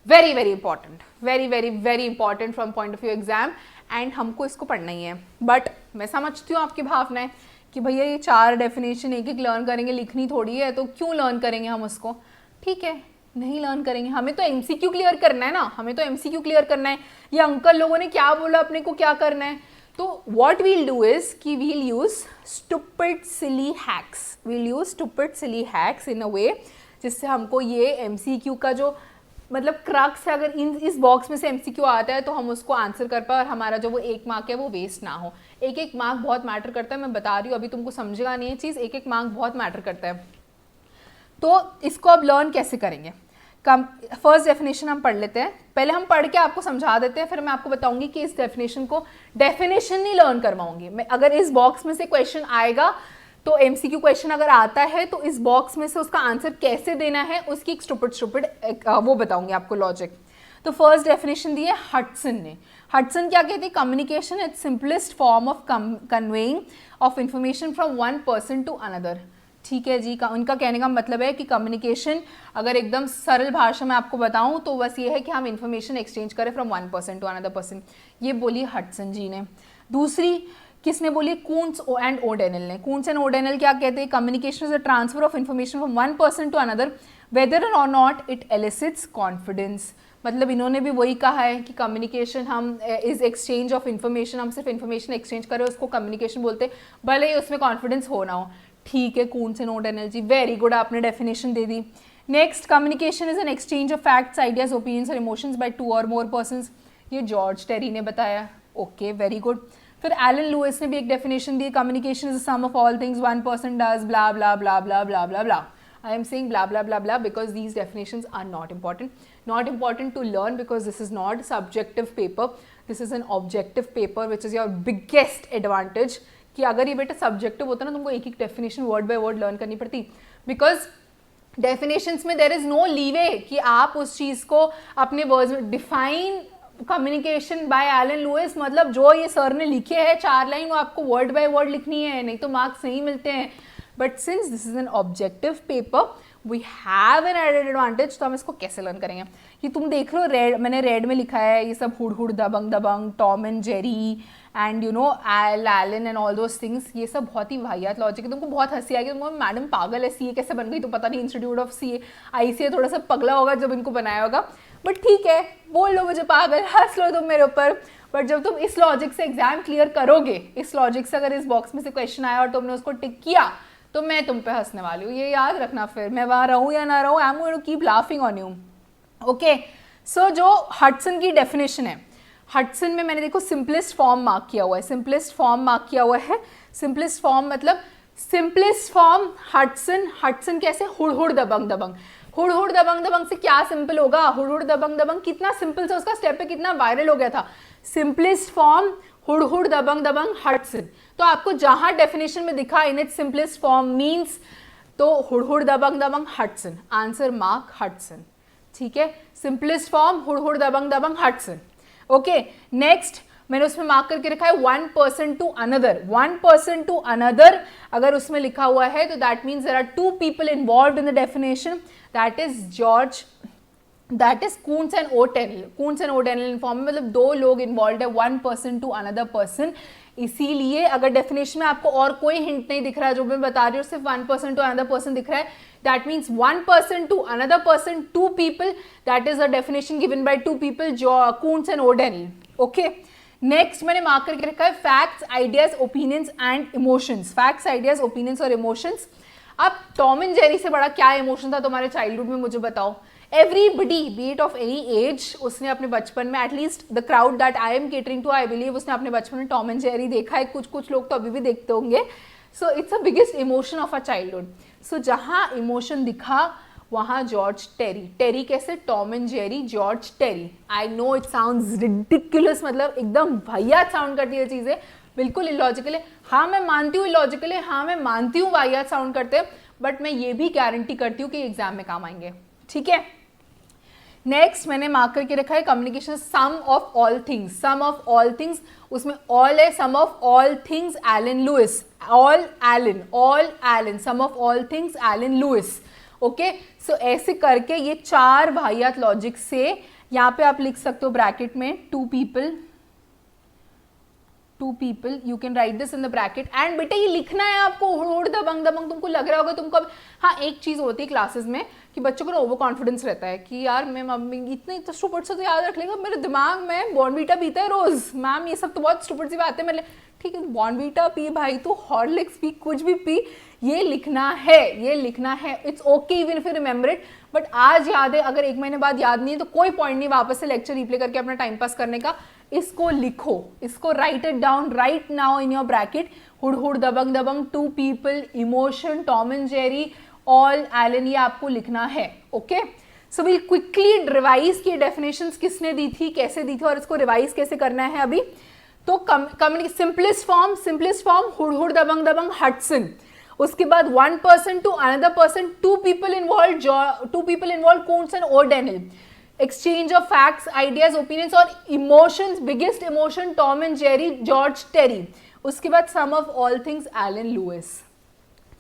very very important, very very very important from point of view exam, and हमको इसको पढ़ना ही है. बट मैं समझती हूँ आपकी भावनाएं कि भैया ये 4 डेफिनेशन एक एक लर्न करेंगे, लिखनी थोड़ी है, तो क्यों लर्न करेंगे हम उसको. ठीक है, नहीं लर्न करेंगे, हमें तो MCQ क्लियर करना है ना, हमें तो MCQ क्लियर करना है. ये अंकल लोगों ने क्या बोला, अपने को क्या करना है. तो व्हाट वील डू इज कि वील यूज स्टूपिड सिली हैक्स. वील यूज स्टूपिड सिली हैक्स इन अ वे जिससे हमको ये MCQ का जो मतलब क्रक्स है, अगर इस बॉक्स में से MCQ आता है तो हम उसको आंसर कर पाए और हमारा जो वो 1 मार्क है वो वेस्ट ना हो. एक मार्क बहुत मैटर करता है, मैं बता रही हूँ, अभी तुमको समझेगा नहीं ये चीज़, एक मार्क बहुत मैटर करता है. तो इसको अब लर्न कैसे करेंगे? फर्स्ट डेफिनेशन हम पढ़ लेते हैं. पहले हम पढ़ के आपको समझा देते हैं, फिर मैं आपको बताऊंगी कि इस डेफिनेशन को, डेफिनेशन नहीं लर्न करवाऊंगी मैं. अगर इस बॉक्स में से क्वेश्चन आएगा तो MCQ क्वेश्चन अगर आता है तो इस बॉक्स में से उसका आंसर कैसे देना है उसकी एक स्टूपिड वो बताऊंगी आपको लॉजिक. तो फर्स्ट डेफिनेशन दी है हडसन ने. हडसन क्या कहते हैं? Communication is simplest form of conveying of information from one person to another. ठीक है जी, उनका कहने का मतलब है कि कम्युनिकेशन अगर एकदम सरल भाषा में आपको बताऊं तो बस ये है कि हम इंफॉर्मेशन एक्सचेंज करें from one person to another person. ये बोली हडसन जी ने. दूसरी किसने बोली? कून्स एंड ओडेनल ने. कून्स एंड ओडेनल क्या कहते हैं? Communication is a transfer of information from one person to another whether और नॉट इट एलिसिट्स कॉन्फिडेंस. मतलब इन्होंने भी वही कहा है कि कम्युनिकेशन हम इज एक्सचेंज ऑफ इन्फॉर्मेशन, हम सिर्फ इन्फॉर्मेशन एक्सचेंज करें उसको कम्युनिकेशन बोलते हैं, भले ही उसमें कॉन्फिडेंस हो ना हो. ठीक है, Koontz and O'Donnell ji, very good, आपने डेफिनेशन दे दी. Next, communication is an exchange of facts, ideas, opinions और इमोशंस बाय टू और मोर पर्सन्स. ये जॉर्ज टेरी ने बताया. Okay, very good. फिर एलन लुइस ने भी एक डेफिनेशन दी, communication is the sum of all things one person does blah blah blah blah blah blah blah. I am saying blah blah blah blah because these definitions are not important. Not important to learn because this is not subjective paper. This is an objective paper which is your biggest advantage. कि अगर ये बेटा subjective होता ना तुमको एक एक definition word by word learn करनी पड़ती. Because definitions में there is no leeway कि आप उस चीज़ को अपने words में define communication by Allen Louis, मतलब जो ये सर ने लिखे हैं 4 लाइन वो आपको वर्ड बाय वर्ड लिखनी है, नहीं तो मार्क्स नहीं मिलते हैं. But since this is an objective paper we have an added advantage. तो हम इसको कैसे लर्न करेंगे? ये तुम देख रहे हो रेड, मैंने रेड में लिखा है ये सब Hud hood Dabangg Dabangg, Tom and Jerry and you know Allen and all those things. ये सब बहुत ही वाहियात लॉजिक है. तुमको बहुत हंसी आएगी, तुमको मैडम पागल है, सीए कैसे बन गई? तो पता नहीं, इंस्टीट्यूट ऑफ सीए आईसीए थोड़ा सा पगला होगा जब इनको बनाया होगा. बट ठीक है, बोल लो मुझे पागल, हंस लो तुम मेरे ऊपर. बट जब तुम इस लॉजिक से एग्जाम क्लियर करोगे, इस लॉजिक से अगर इस बॉक्स में से क्वेश्चन आया और तुमने उसको टिक किया तो मैं तुम पे हंसने वाली हूँ. ये याद रखना, फिर मैं वहाँ रहूँ या ना रहूँ, I am going to keep laughing on you. Okay, so जो हडसन की डेफिनेशन है, हडसन में मैंने देखो सिंपलेस्ट फॉर्म मार्क किया हुआ है. सिंपलेस्ट फॉर्म मार्क किया हुआ है. सिंपलेस्ट फॉर्म मतलब सिंपलेस्ट फॉर्म हडसन. हडसन कैसे? हुड हुड दबंग दबंग. हुड हुड दबंग दबंग से क्या सिंपल होगा? हुड हुड दबंग दबंग कितना सिंपल था, उसका स्टेप पे कितना वायरल हो गया था. Simplest form hood hood Dabangg Dabangg Hudson. तो आपको जहां डेफिनेशन में दिखा in its simplest form means तो Hud hood Dabangg Dabangg Hudson. Answer mark Hudson. ठीक है, simplest form hood hood Dabangg Dabangg Hudson. Okay, next मैंने उसमें मार्क करके रखा है one person to another. One person to another अगर उसमें लिखा हुआ है तो that means there are two people involved in the definition. That is George, that is Koontz and O'Donnell. Koontz and O'Donnell form में मतलब दो लोग इन्वॉल्व है, one person to another person. इसीलिए अगर डेफिनेशन में आपको और कोई हिंट नहीं दिख रहा है, जो मैं बता रही हूँ सिर्फ one person to another person दिख रहा है, that means one person to another person, two people. That is a definition given by two people, Koontz and O'Donnell. Okay, next मैंने मार्क करके रखा है facts, ideas, opinions and emotions. Facts, ideas, opinions और emotions. अब Tom and Jerry से बड़ा क्या emotion था तुम्हारे चाइल्डहुड में, मुझे बताओ. Everybody be it of any age, उसने अपने बचपन में, at least the crowd that I am catering to, I believe उसने अपने बचपन में टॉम एंड जेरी देखा है. कुछ कुछ लोग तो अभी भी देखते होंगे. So it's a biggest emotion of a childhood. So जहाँ इमोशन दिखा वहाँ जॉर्ज टेरी. टेरी कैसे? Tom and Jerry, George Terry. I know it sounds ridiculous, मतलब एकदम वाहियात साउंड करती है चीज़ें, बिल्कुल इलॉजिकल है. हाँ मैं मानती हूँ इलॉजिकल है, हाँ मैं मानती हूँ वाहियात साउंड करते हैं, बट मैं ये भी गारंटी करती हूँ कि एग्जाम में काम आएंगे. ठीक है, नेक्स्ट मैंने मार्क करके रखा है communication sum of all things. Sum of all things, उसमें ऑल है, sum of all things Allen Louis. All Allen, sum of all things Allen Louis. Okay, so ऐसे करके ये 4 वाहियात लॉजिक से यहाँ पे आप लिख सकते हो ब्रैकेट में two people, you can write this in the bracket. And बेटा ये लिखना है आपको, हुड़ दबंग दबंग. तुमको लग रहा होगा तुमको, हाँ एक चीज़ होती है क्लासेस में कि बच्चों को ओवर कॉन्फिडेंस रहता है कि यार मैं मम्मी इतने स्टूपिड से तो याद रख लेगा, मेरे दिमाग में बॉर्नवीटा पीता है रोज, मैम ये सब तो बहुत स्टूपिड सी बात है. मेरे ठीक है बॉर्नवीटा पी भाई, तो हॉर्लिक्स पी, कुछ भी पी, ये लिखना है, ये लिखना है. It's okay even if you remember it, but आज याद है, अगर 1 महीने बाद याद नहीं है तो कोई पॉइंट नहीं वापस से लेक्चर रिप्ले करके अपना टाइम पास करने का. इसको लिखो, इसको write it down right now in your bracket. Hud hood Dabangg Dabangg, two people, emotion, Tom and Jerry, all Allen, ये आपको लिखना है. Okay, so we'll quickly revise की डेफिनेशंस किसने दी थी, कैसे दी थी और इसको रिवाइज कैसे करना है अभी. तो simplest form hood hood Dabangg Dabangg Hudson. उसके बाद one person to another person, two people involve Koontz and O'Donnell. Exchange of facts, ideas, opinions और emotions, biggest emotion Tom and Jerry, George Terry. उसके बाद sum of all things Allen Louis.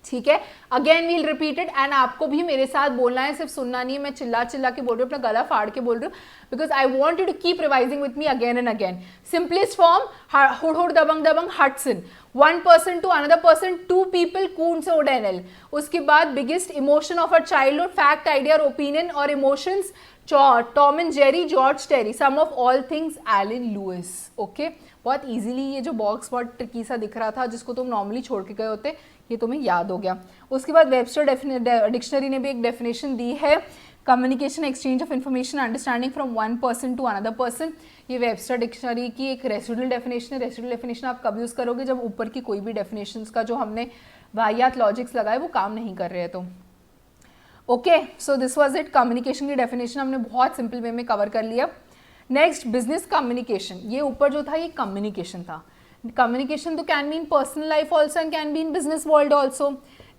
ठीक है, again we'll repeated and आपको भी मेरे साथ बोलना है, सिर्फ सुनना नहीं है। मैं चिल्ला चिल्ला के बोल रही हूँ, अपना गला फाड़ के बोल रही हूँ, because I want you to keep revising with me again and again. Simplest form hood hood Dabangg Dabangg Hudson, one person to another person, two people कून से ओडेनल। उसके बाद biggest emotion of a childhood, fact idea और opinion और emotions, Tom and Jerry, George Terry, sum of all things, Allen Louis. Okay, बहुत easily ये जो box बहुत ट्रिकी सा दिख रहा था जिसको तुम नॉर्मली छोड़ के गए होते, ये तुम्हें याद हो गया। उसके बाद वेबस्टर डिक्शनरी ने भी एक डेफिनेशन दी है, communication exchange of information understanding from one person to another person. ये वेबस्टर डिक्शनरी की एक रेसिडुअल डेफिनेशन है। रेसिडुअल डेफिनेशन आप कब यूज़ करोगे, जब ऊपर की कोई भी डेफिनेशंस का जो हमने वाहियात लॉजिक्स लगाए वो काम नहीं कर रहे हैं तो। Okay, so this was it. Communication की डेफिनेशन हमने बहुत सिंपल वे में कवर कर लिया। Next, business communication. ये ऊपर जो था ये कम्युनिकेशन था। कम्युनिकेशन तो can be in personal life also and can be in business world also.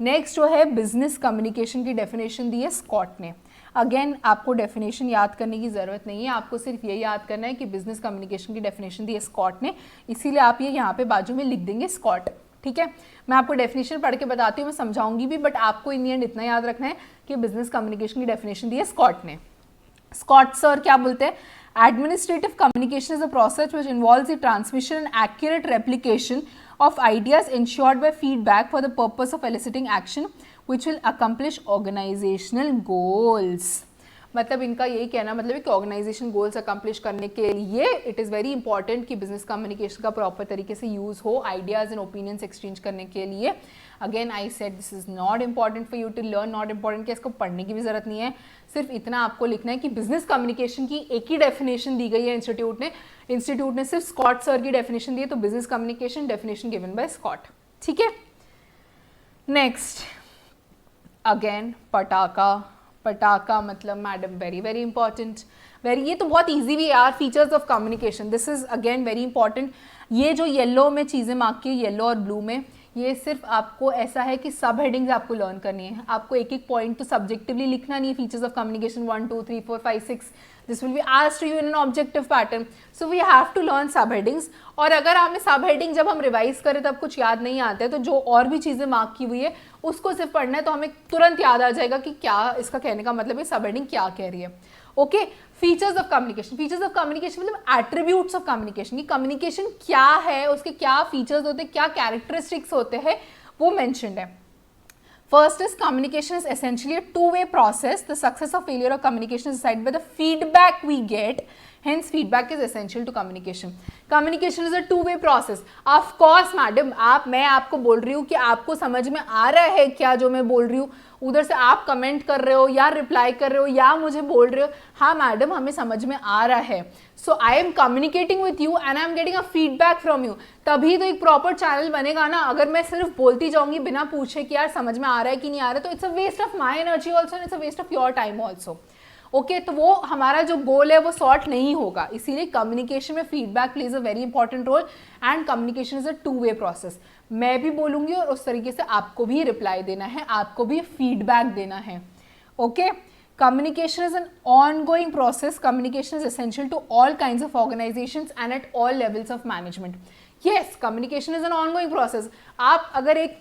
Next जो है बिजनेस कम्युनिकेशन की डेफिनेशन दी है स्कॉट ने। अगेन आपको डेफिनेशन याद करने की ज़रूरत नहीं है, आपको सिर्फ ये याद करना है कि बिजनेस कम्युनिकेशन की डेफिनेशन दी है स्कॉट ने, इसीलिए आप ये यहाँ पे बाजू में लिख देंगे स्कॉट। ठीक है, मैं आपको डेफिनेशन पढ़ के बताती हूँ, मैं समझाऊंगी भी, बट आपको इन द एंड इतना याद रखना है कि बिजनेस कम्युनिकेशन की डेफिनेशन दी है स्कॉट ने। स्कॉट सर क्या बोलते हैं, administrative communication is a process which involves the transmission and accurate replication of ideas ensured by feedback for the purpose of eliciting action which will accomplish organizational goals। मतलब इनका यही कहना मतलब है कि ऑर्गेनाइजेशन गोल्स अकम्प्लिश करने के लिए इट इज़ वेरी इंपॉर्टेंट कि बिजनेस कम्युनिकेशन का प्रॉपर तरीके से यूज़ हो, आइडियाज़ एंड ओपिनियंस एक्सचेंज करने के लिए। Again I said this is not important for you to learn, not important कि इसको पढ़ने की भी ज़रूरत नहीं है, सिर्फ इतना आपको लिखना है कि बिजनेस कम्युनिकेशन की एक ही डेफिनेशन दी गई है इंस्टीट्यूट ने सिर्फ स्कॉट सर की डेफिनेशन दी है, तो business communication definition given by Scott. ठीक है, नेक्स्ट अगेन पटाखा मतलब madam very very important, very, ये तो बहुत इजी भी है यार। Features of communication, this is again very important. ये जो येलो में चीज़ें मार्क की, येलो और ब्लू में, ये सिर्फ आपको ऐसा है कि सब हेडिंग्स आपको लर्न करनी है, आपको एक एक पॉइंट तो सब्जेक्टिवली लिखना नहीं है। Features of communication 1 2 3 4 5 6, this will be asked to you in an objective pattern, so we have to learn सब हेडिंग्स। और अगर हमें सब हेडिंग जब हम रिवाइज करें तब कुछ याद नहीं आता है, तो जो और भी चीज़ें मार्क की हुई है उसको सिर्फ पढ़ना है, तो हमें तुरंत याद आ जाएगा कि क्या इसका कहने का मतलब है, सब हेडिंग क्या कह रही है। Okay, features of communication, features of communication मतलब एट्रीब्यूट्स ऑफ कम्युनिकेशन, कि कम्युनिकेशन क्या है, उसके क्या फीचर्स होते हैं, क्या कैरेक्टरिस्टिक्स होते हैं, वो मेंशन्ड है। First is communication is essentially a two-way process. The success or failure of communication is decided by the feedback we get. Hence, feedback is essential to communication. Communication is a two-way process. Of course, madam, मैं आपको बोल रही हूँ कि आपको समझ में आ रहा है क्या जो मैं बोल रही हूँ, उधर से आप कमेंट कर रहे हो या रिप्लाई कर रहे हो या मुझे बोल रहे हो, हाँ मैडम हमें समझ में आ रहा है, so I am communicating with you and I am getting a feedback from you, तभी तो एक प्रॉपर चैनल बनेगा ना। अगर मैं सिर्फ बोलती जाऊंगी बिना पूछे कि यार समझ में आ रहा है कि नहीं आ रहा है, तो it's a waste of my energy also and it's a waste of your time also. Okay, तो वो हमारा जो गोल है वो सॉर्ट नहीं होगा, इसीलिए कम्युनिकेशन में feedback plays a very important role and communication is a two way process. मैं भी बोलूंगी और उस तरीके से आपको भी रिप्लाई देना है, आपको भी फीडबैक देना है। Okay, communication is an ongoing process. Communication is essential to all kinds of organizations and at all levels of management. Yes, communication is an ongoing process. आप अगर एक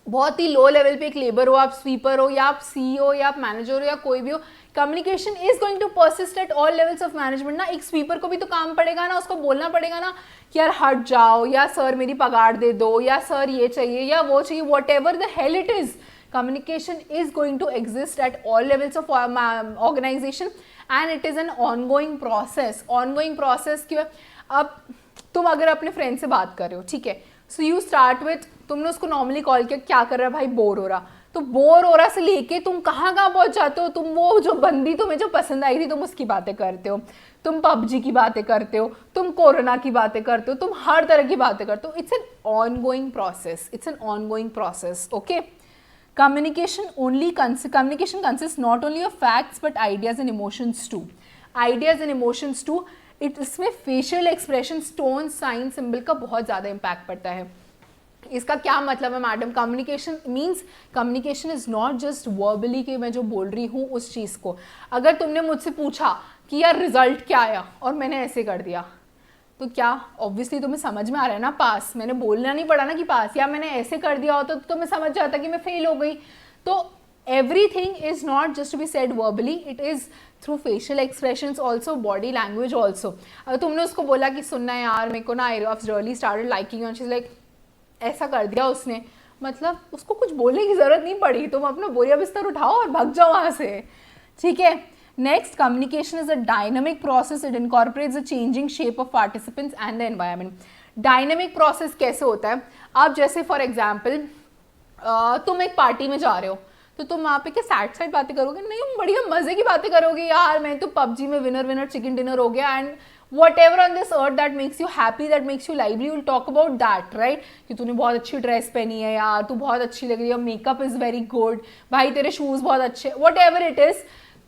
बहुत ही लो लेवल पे एक लेबर हो, आप स्वीपर हो या आप CEO या आप मैनेजर हो या कोई भी हो, communication is going to persist at all levels of management ना। एक स्वीपर को भी तो काम पड़ेगा ना, उसको बोलना पड़ेगा ना कि यार हट जाओ, या सर मेरी पगार दे दो, या सर ये चाहिए या वो चाहिए, what ever the hell it is, communication is going to exist at all levels of organization and it is an ongoing process. ongoing process क्यों? अब तुम अगर अपने फ्रेंड से बात कर रहे हो, ठीक है, सो यू स्टार्ट विथ, तुमने उसको नॉर्मली कॉल किया, क्या कर रहा है भाई, बोर हो रहा, तो बोर हो रहा से लेके तुम कहाँ पहुंच जाते हो, तुम वो जो बंदी तुम्हें जो पसंद आई थी तुम उसकी बातें करते हो, तुम PUBG की बातें करते हो, तुम कोरोना की बातें करते हो, तुम हर तरह की बातें करते हो। It's an ongoing process, it's an ongoing process. Okay, communication consists not only of facts but ideas and emotions too. Ideas and emotions too. इसमें facial expressions, tone, sign, symbol का बहुत ज़्यादा impact पड़ता है। इसका क्या मतलब है madam? Communication means communication is not just verbally कि मैं जो बोल रही हूँ उस चीज़ को। अगर तुमने मुझसे पूछा कि यार रिजल्ट क्या आया और मैंने ऐसे कर दिया, तो क्या ऑब्वियसली तुम्हें समझ में आ रहा है ना पास, मैंने बोलना नहीं पड़ा ना कि पास, या मैंने ऐसे कर दिया होता तो मैं समझ जाता कि मैं फेल हो गई। तो everything is not just to be said verbally, it is through facial expressions also, body language also. अगर तुमने उसको बोला कि सुनना यार मेरे को ना I really started liking you and she's like, ऐसा कर दिया उसने, मतलब उसको कुछ बोलने की ज़रूरत नहीं पड़ी, तुम अपना बोरिया बिस्तर उठाओ और भाग जाओ वहाँ से, ठीक है। Next, communication is a dynamic process, it incorporates the changing shape of participants and the environment. Dynamic process कैसे होता है, आप जैसे फॉर एग्जाम्पल तुम एक पार्टी में जा रहे हो, तो तुम वहाँ पे क्या सैड सैड बातें करोगे, नहीं बढ़िया मजे की बातें करोगे, यार मैं तो पबजी में विनर चिकन डिनर हो गया, and whatever on this earth that makes you happy, that makes you lively, you will talk about that, right? कि तूने बहुत अच्छी ड्रेस पहनी है यार, तू बहुत अच्छी लग रही है, मेकअप इज वेरी गुड, भाई तेरे शूज बहुत अच्छे, whatever it is,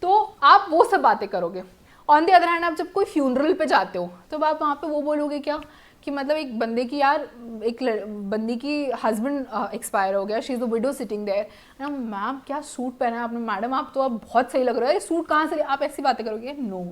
तो आप वो सब बातें करोगे। ऑन द अदर हैंड, आप जब कोई फ्यूनरल पे जाते हो तो आप वहाँ पे वो बोलोगे क्या कि मतलब एक बंदे की यार, एक बंदी की हस्बैंड एक्सपायर हो गया, she is the widow sitting there, ma'am क्या सूट पहना है आपने, मैडम आप तो अब बहुत सही लग रहा है, सूट कहाँ से, आप ऐसी बातें करोगे? नो।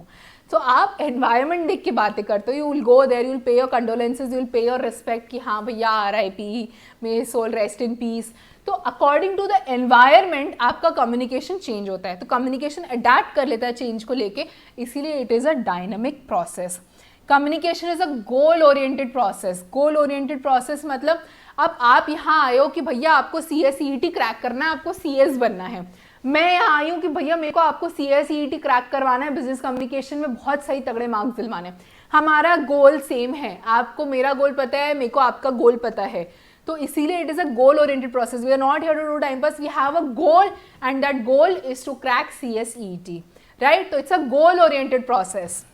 तो आप एनवायरनमेंट देख के बातें करते हो, you will go there, you will pay your condolences, you will pay your respect कि हाँ भैया RIP, may soul rest in peace. तो अकॉर्डिंग टू द एनवायरनमेंट आपका कम्युनिकेशन चेंज होता है, तो कम्युनिकेशन अडेप्ट कर लेता है चेंज को लेके, इसीलिए it is a dynamic process. Communication is a goal oriented process. Goal oriented process मतलब अब आप यहाँ आए हो कि भैया आपको CSET क्रैक करना है, आपको CS बनना है, मैं यहाँ आई हूँ कि भैया मेरे को आपको CSET क्रैक करवाना है, बिजनेस कम्युनिकेशन में बहुत सही तगड़े मार्क्स दिलवाने। हमारा गोल सेम है, आपको मेरा गोल पता है, मेरे को आपका गोल पता है, तो इसीलिए it is a goal oriented process. We are not here to do time pass, we have a goal and that goal is to crack CSET, right? तो it's a goal oriented process.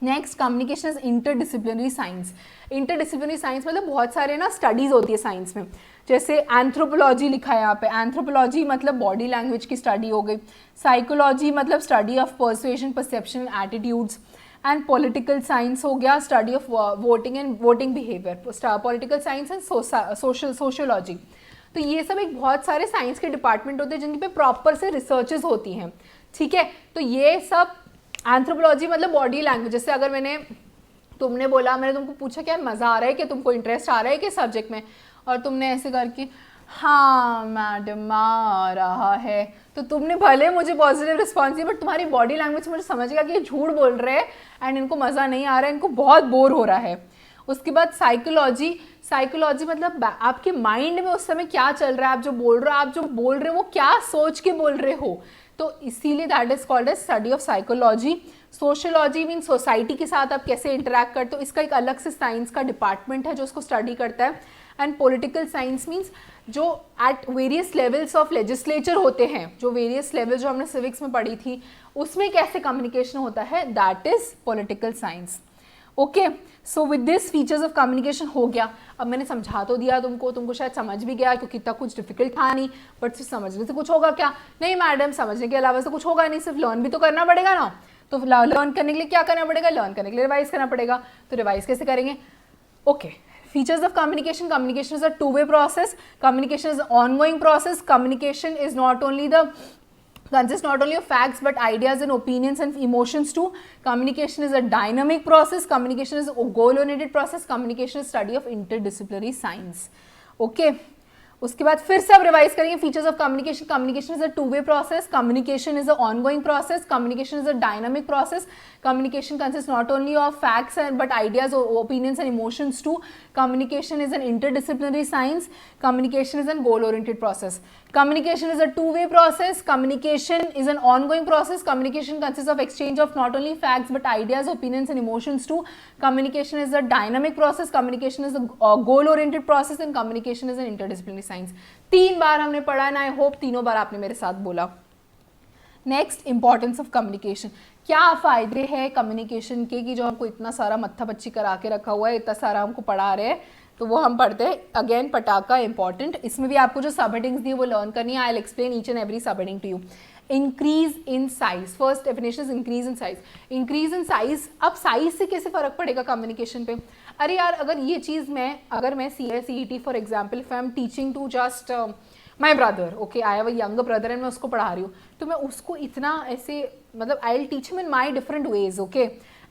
Next, communication is interdisciplinary science. Interdisciplinary science मतलब बहुत सारे ना studies होती है science में, जैसे anthropology लिखा है यहाँ पे, एंथ्रोपोलॉजी मतलब बॉडी लैंग्वेज की स्टडी हो गई, साइकोलॉजी मतलब study of persuasion, perception, attitudes, and political science हो गया study of voting and voting behaviour, political science and sociology. तो ये सब एक बहुत सारे साइंस के डिपार्टमेंट होते हैं जिन पे प्रॉपर से रिसर्चेज होती हैं, ठीक है। तो ये सब एंथ्रोपोलॉजी मतलब बॉडी लैंग्वेज, जैसे अगर तुमने बोला, मैंने तुमको पूछा क्या मज़ा आ रहा है, कि तुमको इंटरेस्ट आ रहा है कि सब्जेक्ट में, और तुमने ऐसे करके हाँ मैडम आ रहा है, तो तुमने भले मुझे पॉजिटिव रिस्पॉन्स दिया, बट तुम्हारी बॉडी लैंग्वेज मुझे समझ गया कि ये झूठ बोल रहे हैं एंड इनको मज़ा नहीं आ रहा है, इनको बहुत बोर हो रहा है। उसके बाद साइकोलॉजी, साइकोलॉजी मतलब आपके माइंड में उस समय क्या चल रहा है, आप जो बोल रहे हो वो क्या सोच के बोल रहे हो, तो इसीलिए that is called as study of psychology. Sociology mean society के साथ आप कैसे इंटरेक्ट करते हो, इसका एक अलग से साइंस का डिपार्टमेंट है जो उसको स्टडी करता है। एंड पॉलिटिकल साइंस मीन्स जो at various levels of legislature होते हैं, जो वेरियस लेवल जो हमने सिविक्स में पढ़ी थी, उसमें कैसे कम्युनिकेशन होता है, that is political science. Okay, so with this features of communication हो गया। अब मैंने समझा तो दिया तुमको शायद समझ भी गया, क्योंकि इतना कुछ डिफिकल्ट था नहीं, बट सिर्फ समझने से कुछ होगा क्या? नहीं मैडम, समझने के अलावा से कुछ होगा नहीं, सिर्फ लर्न भी तो करना पड़ेगा ना। तो लर्न करने के लिए क्या करना पड़ेगा? लर्न करने के लिए रिवाइज करना पड़ेगा। तो रिवाइज कैसे करेंगे? Okay, features of communication. Communication is a two-way process. Communication is an ongoing process. Communication is consists not only of facts but ideas and opinions and emotions too. Communication is a dynamic process. Communication is a goal-oriented process. Communication is study of interdisciplinary science. Okay. उसके बाद फिर से आप revise करेंगे features of communication. Communication is a two way process, communication is a ongoing process, communication is a dynamic process, communication consist not only of facts but ideas, opinions and emotions too, communication is an interdisciplinary science, communication is an goal oriented process, communication is a two-way process, communication is an ongoing process, communication consists of exchange of not only facts but ideas, opinions and emotions too, communication is a dynamic process, communication is a goal oriented process and communication is an interdisciplinary science। 3 बार हमने पढ़ा है, I hope तीनों बार आपने मेरे साथ बोला। Next, importance of communication. क्या फ़ायदे हैं कम्युनिकेशन के कि जो हमको इतना सारा मत्था बच्ची करा के रखा हुआ है, इतना सारा हमको पढ़ा रहे हैं, तो वो हम पढ़ते हैं। अगेन पटाखा इंपॉर्टेंट, इसमें भी आपको जो सब हेडिंग्स दी वो लर्न करनी है। I will explain each and every sub heading to you. Increase in size, first definition is increase in size. Increase in size, अब साइज से कैसे फर्क पड़ेगा कम्युनिकेशन पे? अरे यार, अगर ये चीज़ अगर मैं CSET for example if I am teaching to just my brother, okay, I have a younger brother and मैं उसको पढ़ा रही हूँ, तो मैं उसको इतना ऐसे मतलब I will teach him in my different ways, okay,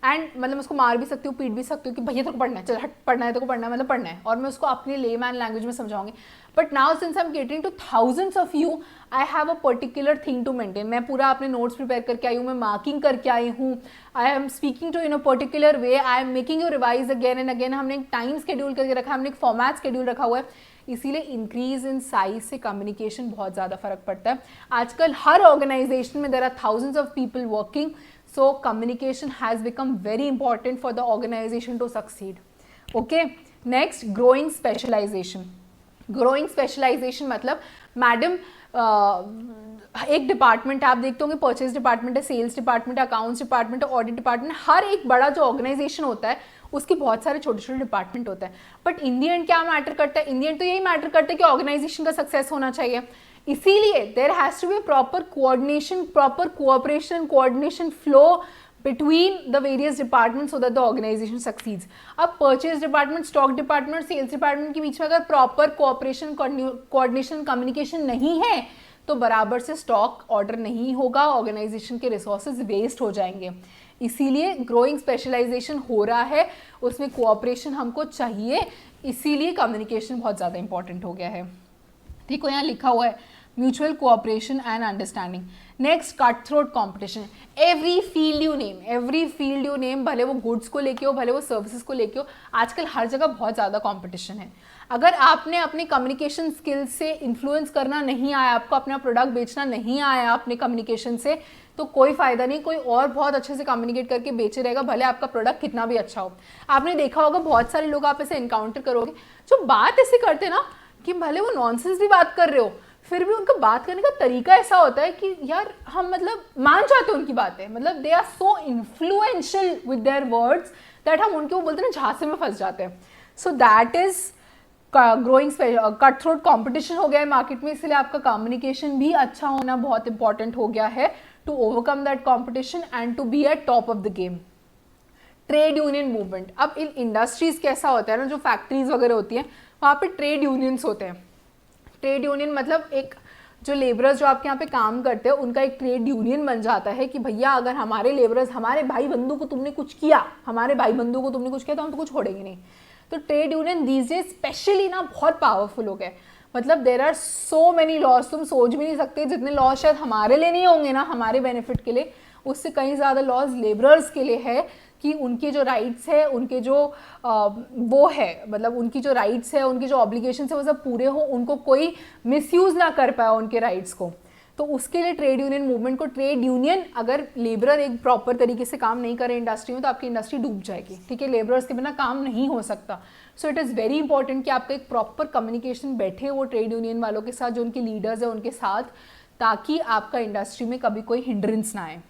and मतलब उसको मार भी सकती हूँ, पीट भी सकती हूँ कि भैया तेरे को पढ़ना है, चल हट, पढ़ना है तेरे को, पढ़ना है मतलब पढ़ना है, और मैं उसको अपनी लेमैन लैंग्वेज में समझाऊंगी. But now since I am catering to thousands of you, I have a particular thing to maintain. मैं पूरा अपने नोट्स प्रिपेयर करके आई हूँ, मैं मार्किंग करके आई हूँ, I am speaking to in a particular way, I am making you revise again and again. हमने एक टाइम शेड्यूल करके रखा है, हमने एक फॉर्मेट शेड्यूल रखा हुआ है. इसीलिए इंक्रीज इन साइज से कम्युनिकेशन बहुत ज़्यादा फर्क पड़ता है. आजकल हर ऑर्गेनाइजेशन में there are thousands of people working, so communication has become very important for the organization to succeed. Okay, next, growing specialization. Growing specialization मतलब मैडम एक डिपार्टमेंट आप देखते होंगे, परचेज डिपार्टमेंट है, सेल्स डिपार्टमेंट है, अकाउंट्स डिपार्टमेंट है, audit department. हर एक बड़ा जो ऑर्गेनाइजेशन होता है उसके बहुत सारे छोटे छोटे डिपार्टमेंट होते हैं. बट इन द एंड क्या मैटर करता है? इन द एंड तो यही मैटर करता है कि ऑर्गेनाइजेशन का सक्सेस होना चाहिए. इसीलिए there has to be proper coordination, proper cooperation, coordination flow between the various departments so that the organization succeeds. अब purchase department, stock department, sales department के बीच में अगर proper cooperation, coordination, communication नहीं है तो बराबर से stock order नहीं होगा, organization के resources waste हो जाएंगे. इसीलिए growing specialization हो रहा है, उसमें cooperation हमको चाहिए, इसीलिए communication बहुत ज़्यादा important हो गया है. ठीक है, यहाँ लिखा हुआ है mutual cooperation and understanding. Next, cut throat competition. Every field you name, भले वो गुड्स को लेके हो, भले वो सर्विसेज को लेके हो, आजकल हर जगह बहुत ज़्यादा कॉम्पिटिशन है. अगर आपने अपनी कम्युनिकेशन स्किल्स से इन्फ्लुएंस करना नहीं आया, आपको अपना प्रोडक्ट बेचना नहीं आया अपने कम्युनिकेशन से, तो कोई फ़ायदा नहीं. कोई और बहुत अच्छे से कम्युनिकेट करके बेचे रहेगा, भले आपका प्रोडक्ट कितना भी अच्छा हो. आपने देखा होगा बहुत सारे लोग आप ऐसे इनकाउंटर करोगे जो बात ऐसे करते ना कि भले वो नॉनसेंस भी बात कर रहे हो, फिर भी उनका बात करने का तरीका ऐसा होता है कि यार हम मतलब मान जाते हैं उनकी बातें. मतलब they are so influential with their words that हम उनके वो बोलते हैं ना झांसे में फंस जाते हैं. सो that is growing. Cut throat competition हो गया है मार्केट में, इसलिए आपका कम्युनिकेशन भी अच्छा होना बहुत इंपॉर्टेंट हो गया है to overcome that competition and to be at top of the game. Trade union movement. अब इन इंडस्ट्रीज कैसा होता है ना, जो फैक्ट्रीज वगैरह होती हैं वहाँ पे ट्रेड यूनियंस होते हैं. ट्रेड यूनियन मतलब एक जो लेबरर्स जो आपके यहाँ पे काम करते हैं उनका एक ट्रेड यूनियन बन जाता है कि भैया अगर हमारे लेबरर्स, हमारे भाई बंधु को तुमने कुछ किया, तो हम तो कुछ छोड़ेंगे नहीं. तो trade union these days specially ना बहुत पावरफुल हो गए. मतलब there are so many laws, तुम सोच भी नहीं सकते जितने लॉज शायद हमारे लिए नहीं होंगे ना, हमारे बेनिफिट के लिए, उससे कहीं ज़्यादा लॉज लेबरर्स के लिए है कि उनके जो राइट्स है, उनके जो वो है, मतलब उनकी जो राइट्स है, उनकी जो ऑब्लिगेशन है वो सब पूरे हो, उनको कोई मिसयूज़ ना कर पाए उनके राइट्स को. तो उसके लिए ट्रेड यूनियन मूवमेंट को, ट्रेड यूनियन, अगर लेबरर एक प्रॉपर तरीके से काम नहीं करे इंडस्ट्री में तो आपकी इंडस्ट्री डूब जाएगी. ठीक है, लेबरर्स के बिना काम नहीं हो सकता. So it is very important कि आपका एक प्रॉपर कम्युनिकेशन बैठे वो ट्रेड यूनियन वालों के साथ, जो उनके लीडर्स हैं उनके साथ, ताकि आपका इंडस्ट्री में कभी कोई हिंड्रेंस ना आए.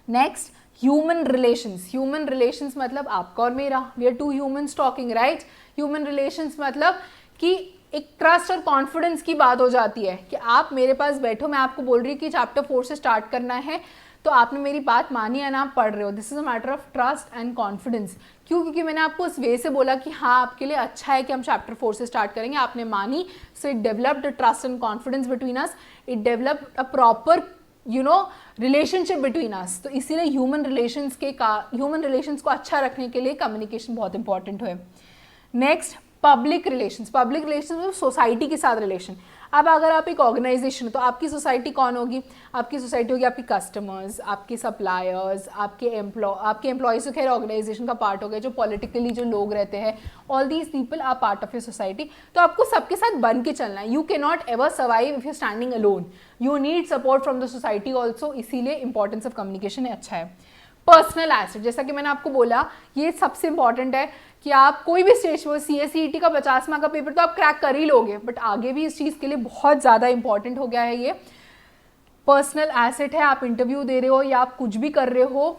Next, human relations. Human relations मतलब आपका और मेरा, we are two humans talking, right. Human relations मतलब कि एक ट्रस्ट और कॉन्फिडेंस की बात हो जाती है कि आप मेरे पास बैठो, मैं आपको बोल रही हूँ कि चैप्टर 4 से स्टार्ट करना है, तो आपने मेरी बात मानी है ना, आप पढ़ रहे हो. This is a matter of trust and confidence. क्यों? क्योंकि मैंने आपको उस वे से बोला कि हाँ आपके लिए अच्छा है कि हम चैप्टर 4 से स्टार्ट करेंगे, आपने मानी. So it developed trust and confidence between us, it developed a proper relationship between us. तो इसीलिए ह्यूमन रिलेशंस को अच्छा रखने के लिए कम्युनिकेशन बहुत इंपॉर्टेंट है. Next, public relations. Public relations मतलब सोसाइटी के साथ रिलेशन. अब अगर आप एक ऑर्गेनाइजेशन, तो आपकी सोसाइटी कौन होगी? आपकी सोसाइटी होगी आपके कस्टमर्स, आपके सप्लायर्स, आपके एम्प्लॉयज़. तो खैर ऑर्गेनाइजेशन का पार्ट हो गया. जो पॉलिटिकली जो लोग रहते हैं, all these people are part of your society. तो आपको सबके साथ बन के चलना है. You can not ever survive if you standing alone. You need support from the society also. इसीलिए इंपॉर्टेंस ऑफ कम्युनिकेशन अच्छा है. पर्सनल एसेट, जैसा कि मैंने आपको बोला, ये सबसे इंपॉर्टेंट है कि आप कोई भी स्टेज पर, CSET का 50 मार्क का पेपर तो आप क्रैक कर ही लोगे, बट आगे भी इस चीज़ के लिए बहुत ज़्यादा इंपॉर्टेंट हो गया है. ये पर्सनल एसेट है. आप इंटरव्यू दे रहे हो या आप कुछ भी कर रहे हो,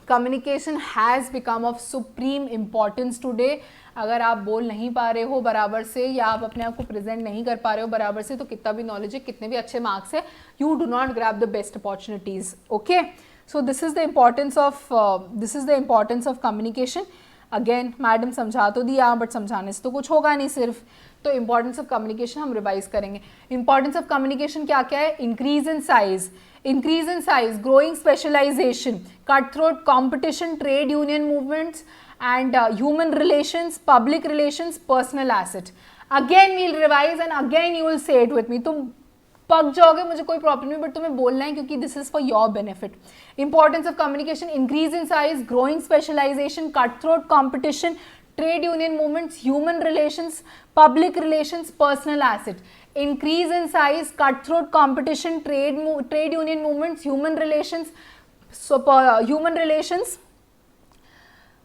communication has become of supreme importance today. अगर आप बोल नहीं पा रहे हो बराबर से, या आप अपने आप को प्रेजेंट नहीं कर पा रहे हो बराबर से, तो कितना भी नॉलेज है, कितने भी अच्छे मार्क्स है, you do not grab the best opportunities. Okay, so this is the importance of communication. Again madam समझा तो दिया बट समझाने से तो कुछ होगा नहीं सिर्फ, तो इंपॉर्टेंस ऑफ कम्युनिकेशन हम रिवाइज करेंगे। इंपॉर्टेंस ऑफ कम्युनिकेशन क्या क्या है? Increase in size, growing specialisation, cut throat competition, trade union movements and human relations, public relations, personal asset. Again we'll revise and again you will say it with me. तुम पक जाओगे, मुझे कोई problem नहीं, but तुम्हें बोलना है क्योंकि this is for your benefit. Importance of communication, increase in size, growing specialisation, cut throat competition, trade union movements, human relations, public relations, personal asset. Increase in size, cut throat competition, trade union movements, human relations,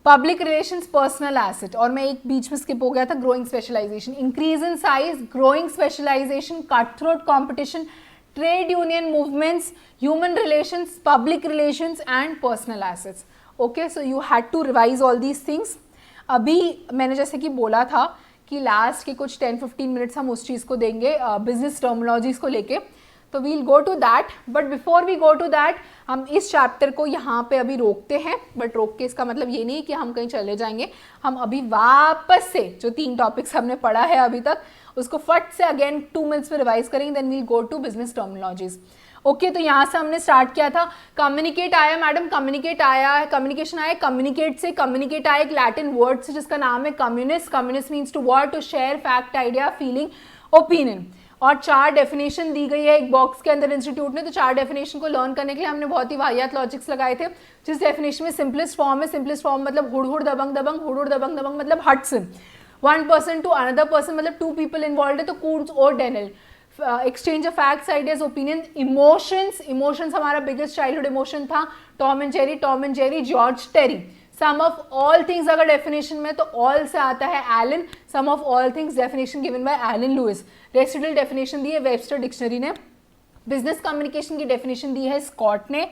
public relations, personal asset. और मैं एक बीच में skip हो गया था, growing specialisation. Increase in size, growing specialisation, cut throat competition, trade union movements, human relations, public relations and personal assets. Okay, so you had to revise all these things. अभी मैंने जैसे कि बोला था कि लास्ट के कुछ 10-15 मिनट्स हम उस चीज़ को देंगे, बिजनेस टर्मिनोलॉजीज को लेके, तो we'll go to that. But before we go to that, हम इस चैप्टर को यहाँ पे अभी रोकते हैं। बट रोक के इसका मतलब ये नहीं कि हम कहीं चले जाएंगे, हम अभी वापस से जो 3 टॉपिक्स हमने पढ़ा है अभी तक उसको फट से अगेन 2 मिनट्स में रिवाइज करेंगे, then we'll go to business terminologies. Okay, तो यहाँ से हमने स्टार्ट किया था, कम्युनिकेट आया मैडम, कम्युनिकेट आया है, कम्युनिकेशन आया, कम्युनिकेट से, कम्युनिकेट आया एक लैटिन वर्ड से जिसका नाम है communist. Communist means to word, to share fact, idea, feeling, opinion. और 4 डेफिनेशन दी गई है एक बॉक्स के अंदर इंस्टीट्यूट ने। तो 4 डेफिनेशन को लर्न करने के लिए हमने बहुत ही वाहियात लॉजिक्स लगाए थे। जिस डेफिनेशन में सिंपलेस्ट फॉर्म है, सिंपलेस्ट फॉर्म मतलब हुड़ हुड़ दबंग दबंग, हुड़ हुड़ दबंग दबंग मतलब Hudson, 1 person to another person मतलब 2 पीपल इन्वॉल्व है, तो कूड्स और Donnell. Exchange of facts, ideas, opinion. Emotions हमारा बिगेस्ट चाइल्डहुड इमोशन था, Tom and Jerry, George Terry. Sum of all things अगर डेफिनेशन में, तो ऑल से आता है Allen, sum of all things definition given by Allen Louis. Residual definition दी है वेबस्टर डिक्शनरी ने। बिजनेस कम्युनिकेशन की डेफिनेशन दी है स्कॉट ने।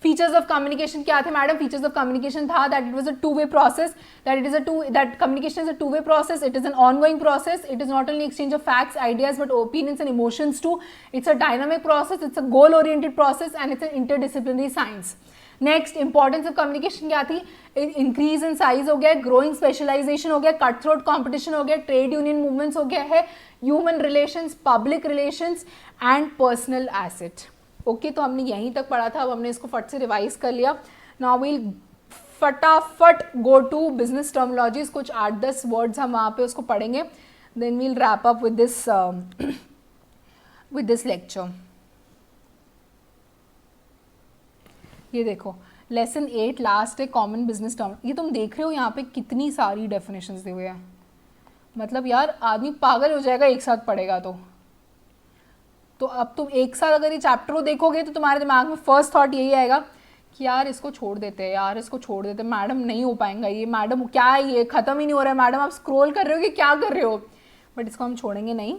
फीचर्स ऑफ कम्युनिकेशन क्या थे मैडम? फीचर्स ऑफ कम्युनिकेशन था that it was a two way process, that communication is a two-way process, it is an ongoing process, it is not only exchange of facts, ideas but opinions and emotions too, it's a dynamic process, it's a goal oriented process and it's an interdisciplinary science. Next importance of communication क्या थी? Increase in size हो गया, growing specialisation हो गया, cut throat competition हो गया, trade union movements हो गया है, human relations, public relations and personal asset. Okay, तो हमने यहीं तक पढ़ा था, अब हमने इसको फट से रिवाइज कर लिया। नाउ वील फटाफट गो टू बिजनेस टर्मिनोलॉजीज, कुछ 8-10 वर्ड्स हम वहाँ पे उसको पढ़ेंगे, then we'll wrap up with this lecture. ये देखो लेसन 8 लास्ट है, कॉमन बिजनेस टर्म। ये तुम देख रहे हो यहाँ पे कितनी सारी डेफिनेशंस दी हुई है, मतलब यार आदमी पागल हो जाएगा एक साथ पढ़ेगा तो अब तुम एक साथ अगर ये चैप्टर को देखोगे तो तुम्हारे दिमाग में फर्स्ट थॉट यही आएगा कि यार इसको छोड़ देते हैं, यार इसको छोड़ देते हैं, मैडम नहीं हो पाएगा ये, मैडम क्या है ये, ख़त्म ही नहीं हो रहा है मैडम, आप स्क्रॉल कर रहे हो कि क्या कर रहे हो। बट इसको हम छोड़ेंगे नहीं,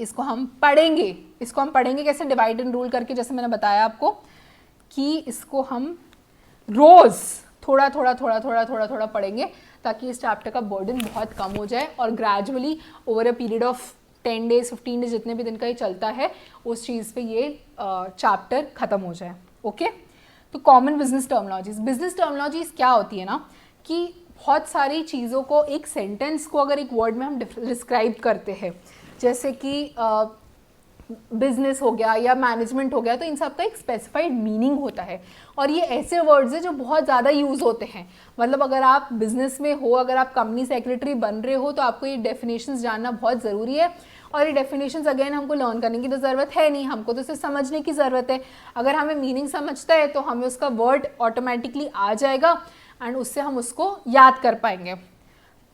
इसको हम पढ़ेंगे कैसे? डिवाइड एंड रूल करके, जैसे मैंने बताया आपको कि इसको हम रोज़ थोड़ा थोड़ा पढ़ेंगे ताकि इस चैप्टर का बर्डन बहुत कम हो जाए और gradually over a period of 10 days 15 days जितने भी दिन का ये चलता है उस चीज़ पे ये चैप्टर ख़त्म हो जाए। ओके, तो कॉमन बिजनेस टर्मिनोलॉजीज क्या होती है ना कि बहुत सारी चीज़ों को एक सेंटेंस को अगर एक वर्ड में हम डिस्क्राइब करते हैं, जैसे कि बिजनेस हो गया या मैनेजमेंट हो गया, तो इन सब का एक स्पेसिफाइड मीनिंग होता है और ये ऐसे वर्ड्स हैं जो बहुत ज़्यादा यूज़ होते हैं। मतलब अगर आप बिजनेस में हो, अगर आप कंपनी सेक्रेटरी बन रहे हो, तो आपको ये डेफिनेशंस जानना बहुत ज़रूरी है और ये डेफिनेशंस अगेन हमको लर्न करने की तो ज़रूरत है नहीं, हमको तो इसे समझने की ज़रूरत है। अगर हमें मीनिंग समझता है तो हमें उसका वर्ड ऑटोमेटिकली आ जाएगा एंड उससे हम उसको याद कर पाएंगे।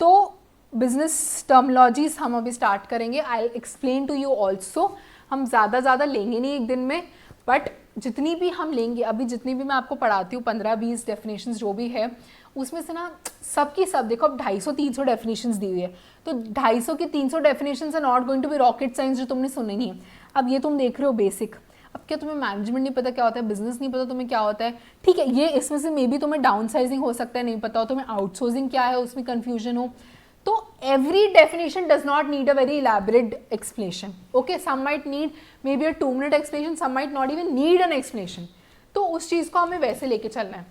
तो बिजनेस टर्मिनोलॉजीज हम अभी स्टार्ट करेंगे, I will explain to you also. हम ज़्यादा लेंगे नहीं एक दिन में, बट जितनी भी हम लेंगे, अभी जितनी भी मैं आपको पढ़ाती हूँ 15-20 डेफिनेशंस जो भी है, उसमें से ना सबकी सब देखो, अब 250-300 डेफिनेशंस दी हुई है, तो 250 की 300 definitions are not going to be rocket science जो तुमने सुनी नहीं है। अब ये तुम देख रहे हो बेसिक, अब क्या तुम्हें मैनेजमेंट नहीं पता क्या होता है, बिजनेस नहीं पता तुम्हें क्या होता है, ठीक है, ये इसमें से मे बी तुम्हें डाउन साइजिंग हो सकता है नहीं पता हो, तुम्हें आउटसोर्सिंग क्या है उसमें कन्फ्यूजन हो, तो every definition does not need a very elaborate explanation. Okay, some might need maybe a 2-minute explanation, some might not even need an explanation. तो उस चीज़ को हमें वैसे लेके चलना है।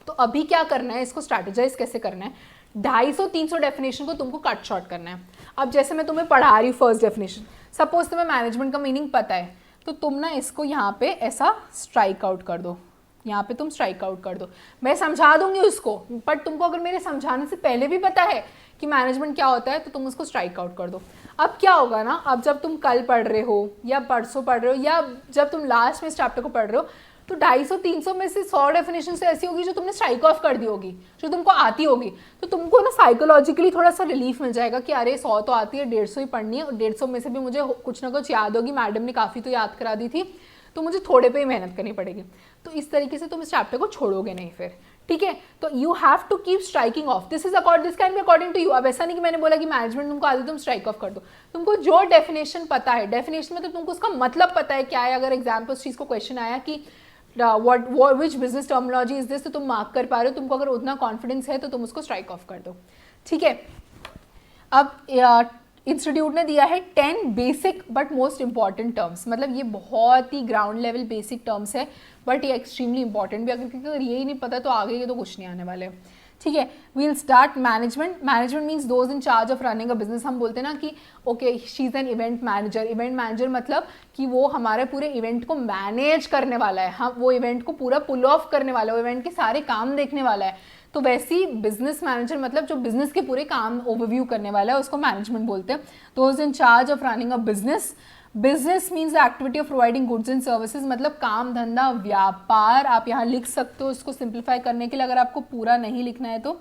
तो अभी क्या करना है, इसको स्ट्रैटेजाइज कैसे करना है? 250-300 डेफिनेशन को तुमको कट शॉर्ट करना है। अब जैसे मैं तुम्हें पढ़ा रही हूँ फर्स्ट डेफिनेशन, सपोज तुम्हें मैनेजमेंट का मीनिंग पता है, तो तुम ना इसको यहाँ पे ऐसा स्ट्राइक आउट कर दो, यहाँ पे तुम स्ट्राइक आउट कर दो, मैं समझा दूंगी उसको, बट तुमको अगर मेरे समझाने से पहले भी पता है कि मैनेजमेंट क्या होता है तो तुम उसको स्ट्राइक आउट कर दो। अब क्या होगा ना, अब जब तुम कल पढ़ रहे हो या परसों पढ़ रहे हो या जब तुम लास्ट में इस चैप्टर को पढ़ रहे हो, तो 250-300 में से 100 डेफिनेशन से ऐसी होगी जो तुमने स्ट्राइक ऑफ कर दी होगी, जो तुमको आती होगी, तो तुमको ना साइकोलॉजिकली थोड़ा सा रिलीफ मिल जाएगा कि अरे 100 तो आती है, 150 ही पढ़नी है, और 150 में से भी मुझे कुछ ना कुछ याद होगी, मैडम ने काफ़ी तो याद करा दी थी, तो मुझे थोड़े पे ही मेहनत करनी पड़ेगी। तो इस तरीके से तुम इस चैप्टर को छोड़ोगे नहीं फिर, ठीक है। तो you have to keep striking off, this can be according to you. अब ऐसा नहीं कि मैंने बोला कि मैनेजमेंट तुमको आती तुम स्ट्राइक ऑफ कर दो, तुमको जो डेफिनेशन पता है, डेफिनेशन में तो तुमको उसका मतलब पता है क्या है। अगर एग्जाम्पल उस चीज़ को क्वेश्चन आया कि which business terminology is this, तो तुम मार्क कर पा रहे हो, तुमको अगर उतना कॉन्फिडेंस है तो तुम उसको स्ट्राइक ऑफ कर दो, ठीक है। अब इंस्टीट्यूट ने दिया है 10 basic but most important terms, मतलब ये बहुत ही ग्राउंड लेवल बेसिक टर्म्स है, बट ये एक्सट्रीमली इंपॉर्टेंट भी, अगर ये ही नहीं पता तो आगे ये तो कुछ नहीं आने वाले, ठीक है। We'll start management. Management means those in charge of running a business. हम बोलते हैं ना कि okay she is an event manager. Event manager मतलब कि वो हमारे पूरे इवेंट को मैनेज करने वाला है, हम वो इवेंट को पूरा पुल ऑफ करने वाला है, वो इवेंट के सारे काम देखने वाला है। तो वैसी बिजनेस मैनेजर मतलब जो बिजनेस के पूरे काम ओवरव्यू करने वाला है उसको मैनेजमेंट बोलते हैं। Those in charge of running a business. Business means the activity of providing goods and services, मतलब काम धंधा व्यापार, आप यहाँ लिख सकते हो इसको सिंप्लीफाई करने के लिए, अगर आपको पूरा नहीं लिखना है तो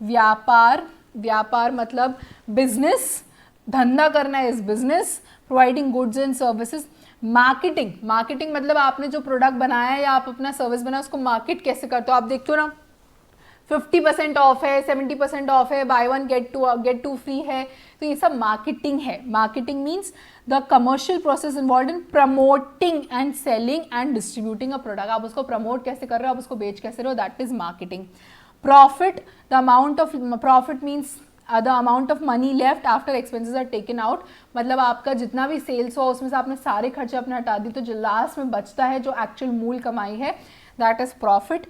व्यापार, व्यापार मतलब बिजनेस, धंधा करना is business, providing goods and services. Marketing, marketing मतलब आपने जो प्रोडक्ट बनाया है या आप अपना सर्विस बनाया उसको मार्केट कैसे करते हो। आप देखते हो ना 50% ऑफ है, 70% ऑफ है, buy one get two free है, तो ये सब मार्केटिंग है। Marketing means the commercial process involve in promoting and selling and distributing a product. आप उसको प्रमोट कैसे कर रहे हो, आप उसको बेच कैसे रहे हो, that is marketing. Profit, the amount of profit means the amount of money left after expenses are taken out, मतलब आपका जितना भी सेल्स हुआ उसमें से आपने सारे खर्चे अपने हटा दी, तो जो लास्ट में बचता है जो एक्चुअल मूल कमाई है, that is profit.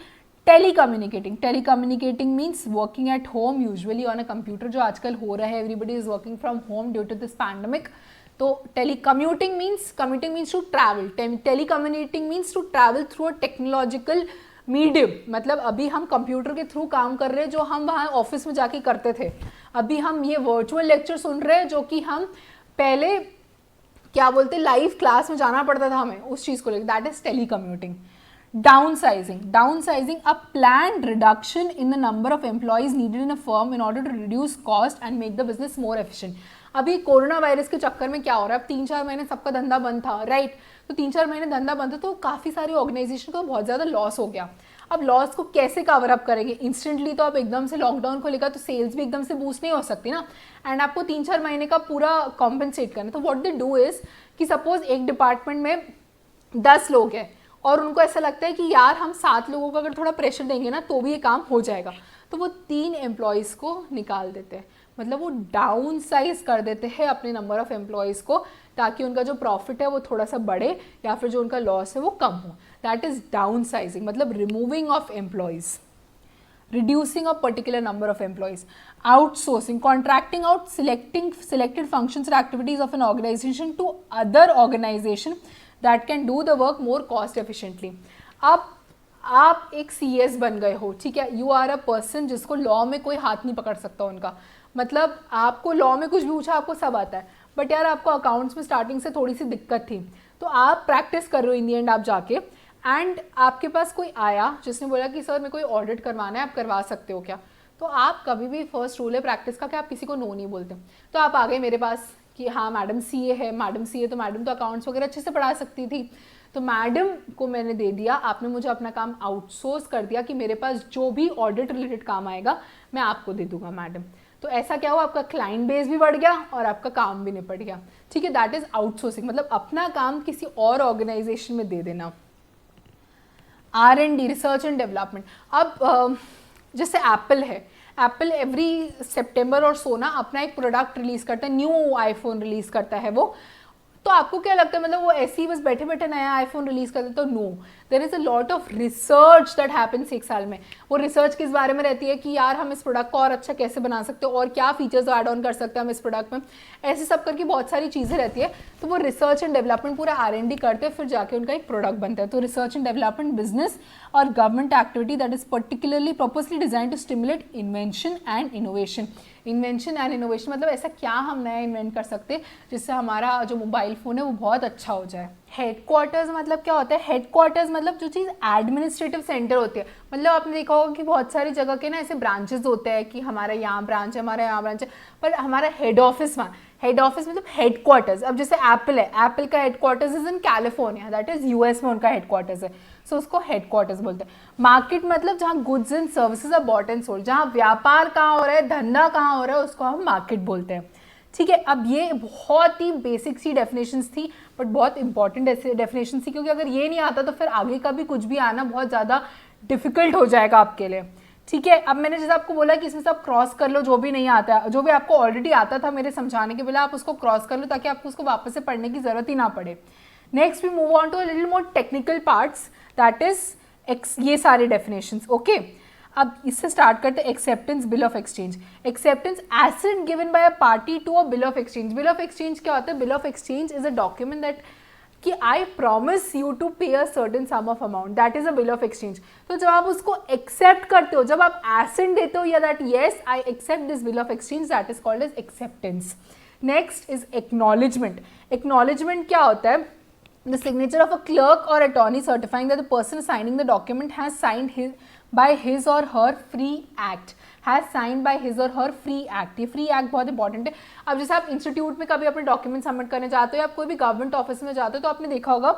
Telecommunicating, telecommunicating means working at home usually on a computer, जो आजकल हो रहा है, everybody is working from home due to this pandemic. तो telecommuting means, commuting means to travel, telecommunicating means to travel through a technological medium, मतलब अभी हम computer के थ्रू काम कर रहे हैं जो हम वहाँ ऑफिस में जाके करते थे, अभी हम ये वर्चुअल लेक्चर सुन रहे हैं जो कि हम पहले क्या बोलते लाइव क्लास में जाना पड़ता था हमें उस चीज़ को लेकर, that is telecommuting. Downsizing, downsizing a planned reduction in the number of employees needed in a firm in order to reduce cost and make the business more efficient। अभी कोरोना वायरस के चक्कर में क्या हो रहा है, अब 3-4 महीने सबका धंधा बंद था, राइट, तो 3-4 महीने धंधा बंद था तो काफ़ी सारी ऑर्गेनाइजेशन को बहुत ज़्यादा लॉस हो गया। अब लॉस को कैसे कवर अप करेंगे, इंस्टेंटली तो आप एकदम से लॉकडाउन को लेकर तो सेल्स भी एकदम से बूस्ट नहीं हो सकती ना, एंड आपको 3-4 महीने का पूरा कॉम्पनसेट करना। तो व्हाट दे डू इज कि सपोज एक डिपार्टमेंट में 10 लोग हैं और उनको ऐसा लगता है कि यार हम 7 लोगों को अगर थोड़ा प्रेशर देंगे ना तो भी ये काम हो जाएगा, तो वो 3 एम्प्लॉयज़ को निकाल देते हैं, मतलब वो डाउन साइज कर देते हैं अपने नंबर ऑफ एम्प्लॉयज़ को, ताकि उनका जो प्रॉफिट है वो थोड़ा सा बढ़े या फिर जो उनका लॉस है वो कम हो, दैट इज डाउन साइजिंग, मतलब removing of employees, reducing a particular number of employees. Outsourcing, contracting out selected functions or activities of an organization to other organization that can do the work more cost efficiently. अब आप एक CS बन गए हो, ठीक है, you are a person जिसको law में कोई हाथ नहीं पकड़ सकता उनका, मतलब आपको लॉ में कुछ भी पूछा आपको सब आता है, बट यार आपको अकाउंट्स में स्टार्टिंग से थोड़ी सी दिक्कत थी, तो आप प्रैक्टिस कर रहे हो इन दी एंड आप जाके, एंड आपके पास कोई आया जिसने बोला कि सर मेरे को ऑडिट करवाना है, आप करवा सकते हो क्या, तो आप कभी भी फर्स्ट रूल है प्रैक्टिस का कि आप किसी को नो नहीं बोलते। तो आप आ गए मेरे पास कि हाँ मैडम CA है, मैडम CA, तो मैडम तो अकाउंट्स वगैरह अच्छे से पढ़ा सकती थी, तो मैडम को मैंने दे दिया, आपने मुझे अपना काम आउटसोर्स कर दिया कि मेरे पास जो भी ऑडिट रिलेटेड काम आएगा मैं आपको दे दूंगा मैडम। तो ऐसा क्या हुआ, आपका क्लाइंट बेस भी बढ़ गया और आपका काम भी निपट गया, ठीक है, दैट इज आउटसोर्सिंग, मतलब अपना काम किसी और ऑर्गेनाइजेशन में दे देना। R&D, रिसर्च एंड डेवलपमेंट, अब जैसे एप्पल है, एप्पल एवरी सितंबर और सो ना अपना एक प्रोडक्ट रिलीज करता है, न्यू आईफोन रिलीज करता है वो, तो आपको क्या लगता है, मतलब वो ऐसे ही बस बैठे बैठे नया आईफोन रिलीज कर देता है, no, there is a lot of research that happens 1 साल में। वो रिसर्च किस बारे में रहती है कि यार हम इस प्रोडक्ट को और अच्छा कैसे बना सकते हैं और क्या फीचर्स ऐड ऑन कर सकते हैं हम इस प्रोडक्ट में, ऐसे सब करके बहुत सारी चीज़ें रहती है। तो वो रिसर्च एंड डेवलपमेंट पूरा R&D करते हैं, फिर जाके उनका एक प्रोडक्ट बनता है। तो रिसर्च एंड डेवलपमेंट बिजनेस और government activity that is particularly purposely design to stimulate invention and innovation. Invention and innovation मतलब ऐसा क्या हम नया इन्वेंट कर सकते हैं जिससे हमारा जो मोबाइल फ़ोन है वो बहुत अच्छा हो जाए। हेडक्वार्टर्स मतलब क्या होता है? हेडक्वार्टर्स मतलब जो चीज़ एडमिनिस्ट्रेटिव सेंटर होती है, मतलब आपने देखा होगा कि बहुत सारी जगह के ना ऐसे ब्रांचेस होते हैं कि हमारा यहाँ ब्रांच है, हमारा यहाँ ब्रांच है, पर हमारा हेड ऑफिस वहाँ, हेड ऑफिस मतलब हेडक्वार्टर्स। अब जैसे एप्पल है, एप्पल का headquarters is in California, that is US में उनका हेडक्वार्टर्स है, सो उसको हेडक्वार्टर्स बोलते हैं। मार्केट मतलब जहाँ goods and services are bought and sold, जहाँ व्यापार कहाँ हो रहा है, धंधा कहाँ हो रहा है, उसको हम मार्केट बोलते हैं। ठीक है, अब ये बहुत ही बेसिक सी डेफिनेशंस थी, बट बहुत इंपॉर्टेंट डेफिनेशन थी, क्योंकि अगर ये नहीं आता तो फिर आगे का भी कुछ भी आना बहुत ज़्यादा डिफिकल्ट हो जाएगा आपके लिए। ठीक है, अब मैंने जैसे आपको बोला कि इसमें से आप क्रॉस कर लो जो भी नहीं आता है, जो भी आपको ऑलरेडी आता था मेरे समझाने के बिना आप उसको क्रॉस कर लो ताकि आपको उसको वापस से पढ़ने की जरूरत ही ना पड़े। Next we move on to a little more technical parts, that is ये सारे डेफिनेशंस। ओके, अब इससे स्टार्ट करते हैं acceptance bill of exchange. Acceptance asset given by a party to a bill of exchange. Bill of exchange क्या होता है? Bill of exchange is a document that कि I promise you to pay a certain sum of amount, that is a bill of exchange. तो जब आप उसको accept करते हो, जब आप एसेंट देते हो या that yes I accept this bill of exchange, that is called as acceptance. Next is acknowledgement. Acknowledgement क्या होता है? The signature of a clerk or attorney certifying that the person signing the document has signed by his or her free act, has signed by his or her free act। ये free act बहुत important है। अब जैसे आप institute में कभी अपने document submit करने जाते हो या कोई भी गवर्नमेंट ऑफिस में जाते हो तो आपने देखा होगा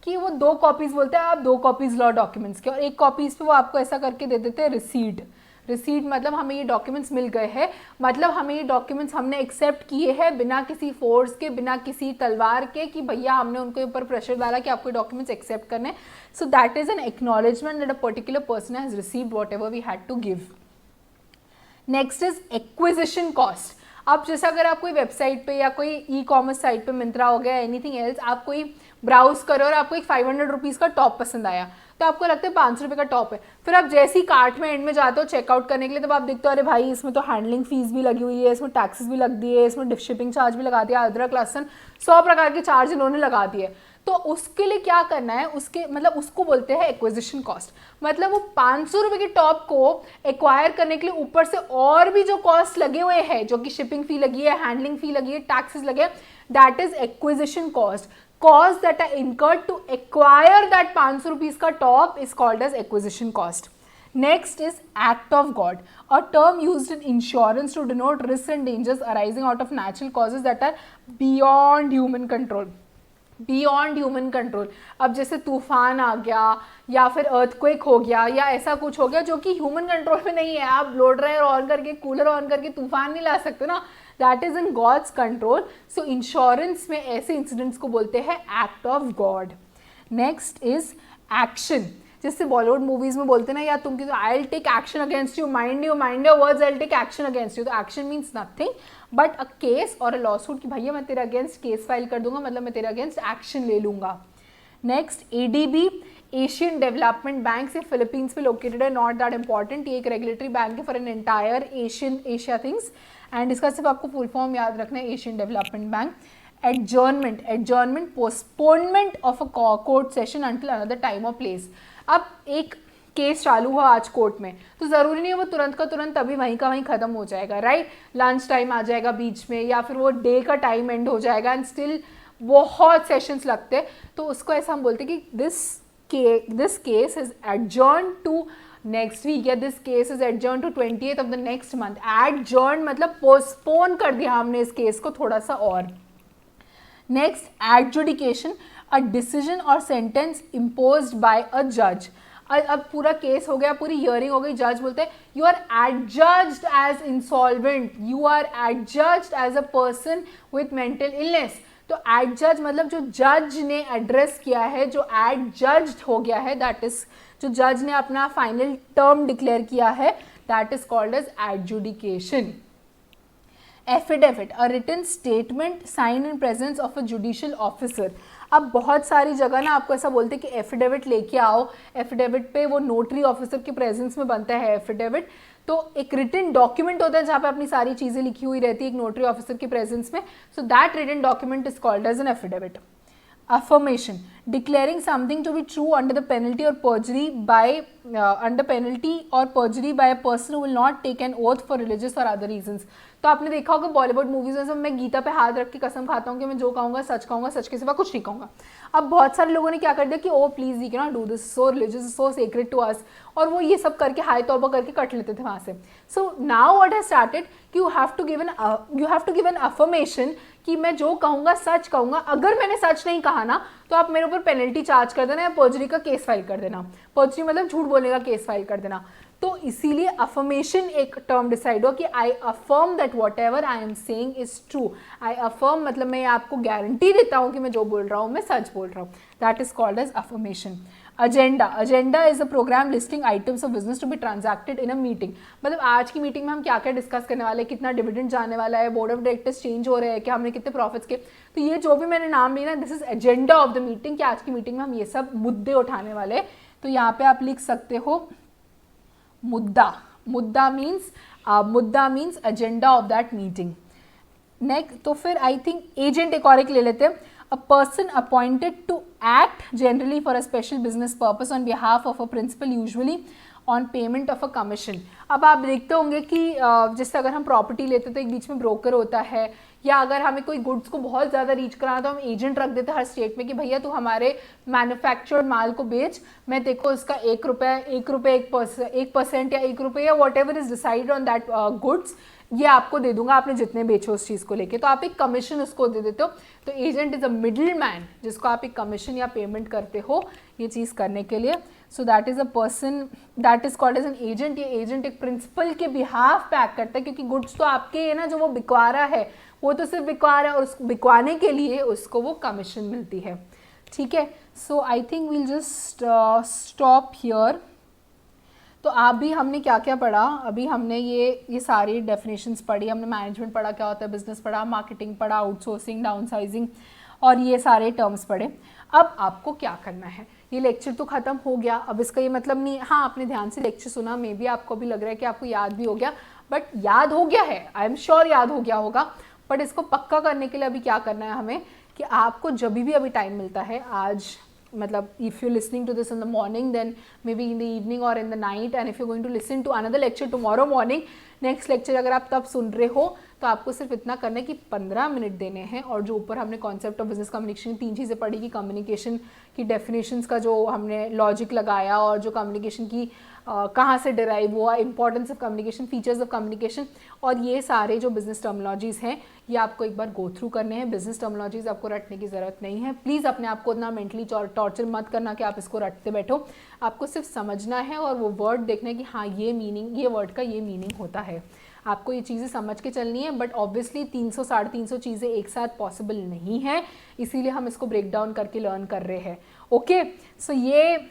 कि वो 2 कॉपीज बोलते हैं, आप 2 कॉपीज लो डॉक्यूमेंट्स के, और 1 कॉपीज पे वो आपको ऐसा करके दे देते हैं रिसीट। रिसीट मतलब हमें ये डॉक्यूमेंट्स मिल गए हैं, मतलब हमें ये डॉक्यूमेंट्स हमने एक्सेप्ट किए हैं बिना किसी फोर्स के, बिना किसी तलवार के, कि भैया हमने उनके ऊपर प्रेशर डाला कि आपको डॉक्यूमेंट्स एक्सेप्ट करने। So that is an acknowledgement that a particular person has received whatever we had to give. Next is acquisition cost. अब जैसे अगर आप कोई वेबसाइट पे या कोई ई-कॉमर्स साइट पे, मिंत्रा हो गया, एनीथिंग एल्स, आप कोई ब्राउज करो और आपको एक 500 रुपीज़ का टॉप पसंद आया, तो आपको लगता है 500 रुपये का टॉप है, फिर आप जैसे ही कार्ट में एंड में जाते हो चेकआउट करने के लिए, तब आप देखते हो अरे भाई इसमें तो हैंडलिंग फीस भी लगी हुई है, इसमें टैक्सेस भी लग दिए, इसमें शिपिंग चार्ज भी लगा दिया, अदरक लहसन 100 प्रकार के चार्ज इन्होंने लगा दिए। तो उसके लिए क्या करना है, उसके मतलब उसको बोलते हैं एक्विजिशन कॉस्ट। मतलब वो 500 रुपये के टॉप को एक्वायर करने के लिए ऊपर से और भी जो कॉस्ट लगे हुए हैं, जो कि शिपिंग फी लगी है, हैंडलिंग फी लगी है, टैक्सेस लगे, that is acquisition cost. Costs that are incurred to acquire that 500 rupees का top is called as acquisition cost. Next is act of God, a term used in insurance to denote risks and dangers arising out of natural causes that are beyond human control. Beyond human control. अब जैसे तूफान आ गया या फिर earthquake हो गया या ऐसा कुछ हो गया जो कि ह्यूमन कंट्रोल में नहीं है, आप ब्लो ड्रायर ऑन करके, कूलर ऑन करके तूफान नहीं ला सकते ना, that is in God's control. So insurance में ऐसे इंसिडेंट्स को बोलते हैं act of God. Next is action. जिससे बॉलीवुड मूवीज में बोलते हैं ना, या तुम की I will take action against you, mind your words, I will take action against you. तो action means nothing but a case और अ लॉसूट, कि भैया मैं तेरे अगेंस्ट केस फाइल कर दूंगा, मतलब मैं तेरे अगेंस्ट एक्शन ले लूंगा। Next ADB, Asian development bank, से फिलीपींस में लोकेटेड है, नॉट दैट इंपॉर्टेंट। ये एक रेगुलेटरी बैंक है for an entire Asia things, and इसका सिर्फ आपको फुल फॉर्म याद रखना है, Asian development bank. Adjournment, postponement of a court session until another time और प्लेस। अब एक केस चालू हुआ आज कोर्ट में, तो ज़रूरी नहीं है वो तुरंत का तुरंत तभी वहीं का वहीं ख़त्म हो जाएगा, राइट। लंच टाइम आ जाएगा बीच में, या फिर वो डे का टाइम एंड हो जाएगा, एंड स्टिल बहुत सेशंस लगते हैं। तो उसको ऐसा हम बोलते हैं कि this case is adjourn to next week, या this case is adjourn to 28th of the next month. Adjourn मतलब पोस्टपोन कर दिया हमने इस केस को थोड़ा सा और। नेक्स्ट एडजुडिकेशन, अ डिसीजन और सेंटेंस इम्पोज्ड बाय अ जज। अब पूरा केस हो गया, पूरी हियरिंग हो गई, जज बोलते हैं you are adjudged as insolvent, you are adjudged as a person with mental illness. तो एडजज मतलब जो जज ने एड्रेस किया है, जो एडजज्ड हो गया है, दैट इज जो जज ने अपना फाइनल टर्म डिक्लेयर किया है, that is called as adjudication. Affidavit, a written statement sign in presence of a judicial officer. अब बहुत सारी जगह ना आपको ऐसा बोलते हैं कि एफिडेविट लेके आओ, एफिडेविट पे वो नोटरी ऑफिसर के प्रेजेंस में बनता है एफिडेविट। तो एक रिटन डॉक्यूमेंट होता है जहाँ पे अपनी सारी चीज़ें लिखी हुई रहती है एक नोटरी ऑफिसर के प्रेजेंस में। So that written document is called as an affidavit. Affirmation, declaring something to be true under the penalty or perjury by a person who will not take an oath for religious or other reasons। तो आपने देखा होगा Bollywood movies में सब मैं गीता पे हाथ रख के कसम खाता हूँ कि मैं जो कहूँगा, सच के सिवा कुछ नहीं कहूँगा। अब बहुत सारे लोगों ने क्या कर दिया कि oh please you can not do this, so religious, so sacred to us, और वो ये सब करके हाय तौबा करके कट लेते थे वहाँ से। So now what has started कि you have to give an affirmation कि मैं जो कहूँगा सच कहूँगा। अगर मैंने सच नहीं कहा ना तो आप मेरे ऊपर पेनल्टी चार्ज कर देना या पर्जरी का केस फाइल कर देना। पर्जरी मतलब झूठ बोलने का केस फाइल कर देना। तो इसीलिए अफर्मेशन एक टर्म डिसाइड हो कि I affirm that whatever I am saying is true. I affirm मतलब मैं आपको गारंटी देता हूँ कि मैं जो बोल रहा हूँ मैं सच बोल रहा हूँ। That is called as affirmation. Agenda is a programme listing items of business to be transacted in a meeting. मतलब आज की मीटिंग में हम क्या क्या डिस्कस करने वाले हैं, कितना डिविडेंड जाने वाला है, बोर्ड ऑफ डायरेक्टर्स चेंज हो रहे हैं क्या, हमने कितने प्रॉफिट्स के। तो ये जो भी मैंने नाम लिया ना, this is agenda of the meeting कि आज की मीटिंग में हम ये सब मुद्दे उठाने वाले हैं। तो यहाँ पे आप लिख सकते हो मुद्दा means agenda of that meeting. Next तो फिर आई थिंक एजेंट एक और एक ले लेते हैं। A person appointed to act generally for a special business purpose on behalf of a principal, usually on payment of a commission। अब आप देखते होंगे कि जैसे अगर हम प्रॉपर्टी लेते तो एक बीच में ब्रोकर होता है, या अगर हमें कोई गुड्स को बहुत ज़्यादा रीच कराना तो हम एजेंट रख देते हैं हर स्टेट में कि भैया तू हमारे मैन्युफैक्चर्ड माल को बेच, मैं देखो इसका 1% या 1 रुपये या what ever is decided on that goods ये आपको दे दूंगा, आपने जितने बेचो उस चीज़ को लेके। तो आप एक कमीशन उसको दे देते हो। तो agent is a middle man जिसको आप एक कमीशन या पेमेंट करते हो ये चीज़ करने के लिए। So that is a person that is called as an agent. ये एजेंट एक प्रिंसिपल के बिहाफ पे एक्ट करता है क्योंकि गुड्स तो आपके है ना, जो वो बिकवा रहा है वो तो सिर्फ बिकवा रहा है और उसको बिकवाने के लिए उसको वो कमीशन मिलती है। ठीक है, so I think we'll just stop here. तो आप भी हमने क्या क्या पढ़ा, अभी हमने ये सारी डेफिनेशंस पढ़ी, हमने मैनेजमेंट पढ़ा क्या होता है, बिजनेस पढ़ा, मार्केटिंग पढ़ा, आउटसोर्सिंग, डाउनसाइजिंग और ये सारे टर्म्स पढ़े। अब आपको क्या करना है, ये लेक्चर तो ख़त्म हो गया। अब इसका ये मतलब नहीं, हाँ आपने ध्यान से लेक्चर सुना, मे बी आपको भी लग रहा है कि आपको याद भी हो गया, बट याद हो गया है, आई एम श्योर याद हो गया होगा। बट इसको पक्का करने के लिए अभी क्या करना है हमें कि आपको जब भी अभी टाइम मिलता है, आज मतलब if you're listening to this in the morning, then maybe in the evening or in the night, and if you're going to listen to another lecture tomorrow morning, next lecture अगर आप तब सुन रहे हो तो आपको सिर्फ इतना करना है कि 15 मिनट देने हैं। और जो ऊपर हमने कॉन्सेप्ट ऑफ बिजनेस कम्युनिकेशन 3 चीज़ें पढ़ी कि कम्युनिकेशन की डेफिनेशंस का जो हमने लॉजिक लगाया और जो कम्युनिकेशन की कहाँ से डिराइव हुआ, importance of communication, features of communication, और ये सारे जो बिजनेस टर्मिनोलॉजीज़ हैं ये आपको एक बार गो थ्रू करने हैं। बिजनेस टर्मिनोलॉजीज़ आपको रटने की ज़रूरत नहीं है। प्लीज़ अपने आप को इतना मेंटली टॉर्चर मत करना कि आप इसको रटते बैठो। आपको सिर्फ समझना है और वो वर्ड देखना है कि हाँ ये मीनिंग, ये वर्ड का ये मीनिंग होता है। आपको ये चीज़ें समझ के चलनी है। बट ऑब्वियसली 300 साढ़े 300 चीज़ें एक साथ पॉसिबल नहीं है, इसीलिए हम इसको ब्रेक डाउन करके लर्न कर रहे हैं। ओके, सो ये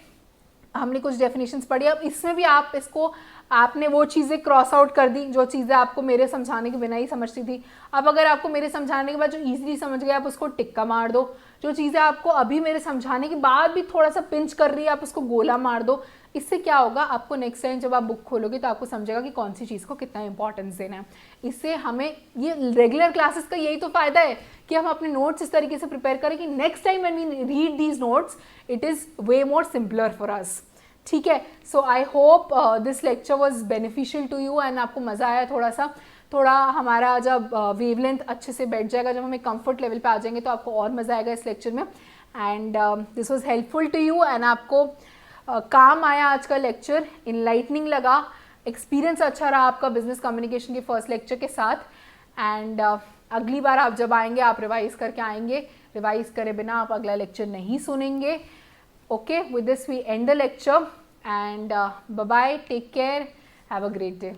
हमने कुछ डेफिनेशंस पढ़ी। अब इसमें भी आप इसको, आपने वो चीज़ें क्रॉस आउट कर दी जो चीज़ें आपको मेरे समझाने के बिना ही समझती थी। अब अगर आपको मेरे समझाने के बाद जो ईजिली समझ गए आप उसको टिक्का मार दो। जो चीज़ें आपको अभी मेरे समझाने के बाद भी थोड़ा सा पिंच कर रही है आप उसको गोला मार दो। इससे क्या होगा, आपको नेक्स्ट टाइम जब आप बुक खोलोगे तो आपको समझेगा कि कौन सी चीज़ को कितना इंपॉर्टेंस देना है। इससे हमें ये रेगुलर क्लासेस का यही तो फ़ायदा है कि हम अपने नोट्स इस तरीके से प्रिपेयर करें कि next time when we read these notes it is way more simpler for us. ठीक है, so I hope this lecture was beneficial to you and आपको मज़ा आया। थोड़ा हमारा जब वेवलेंथ अच्छे से बैठ जाएगा, जब हमें कंफर्ट लेवल पे आ जाएंगे तो आपको और मज़ा आएगा इस लेक्चर में। And this was helpful to you and आपको काम आया आज का लेक्चर, इनलाइटनिंग लगा, एक्सपीरियंस अच्छा रहा आपका बिजनेस कम्युनिकेशन के फर्स्ट लेक्चर के साथ। एंड अगली बार आप जब आएंगे आप रिवाइज करके आएंगे, रिवाइज करे बिना आप अगला लेक्चर नहीं सुनेंगे। Okay, with this we end the lecture and bye bye, take care, have a great day.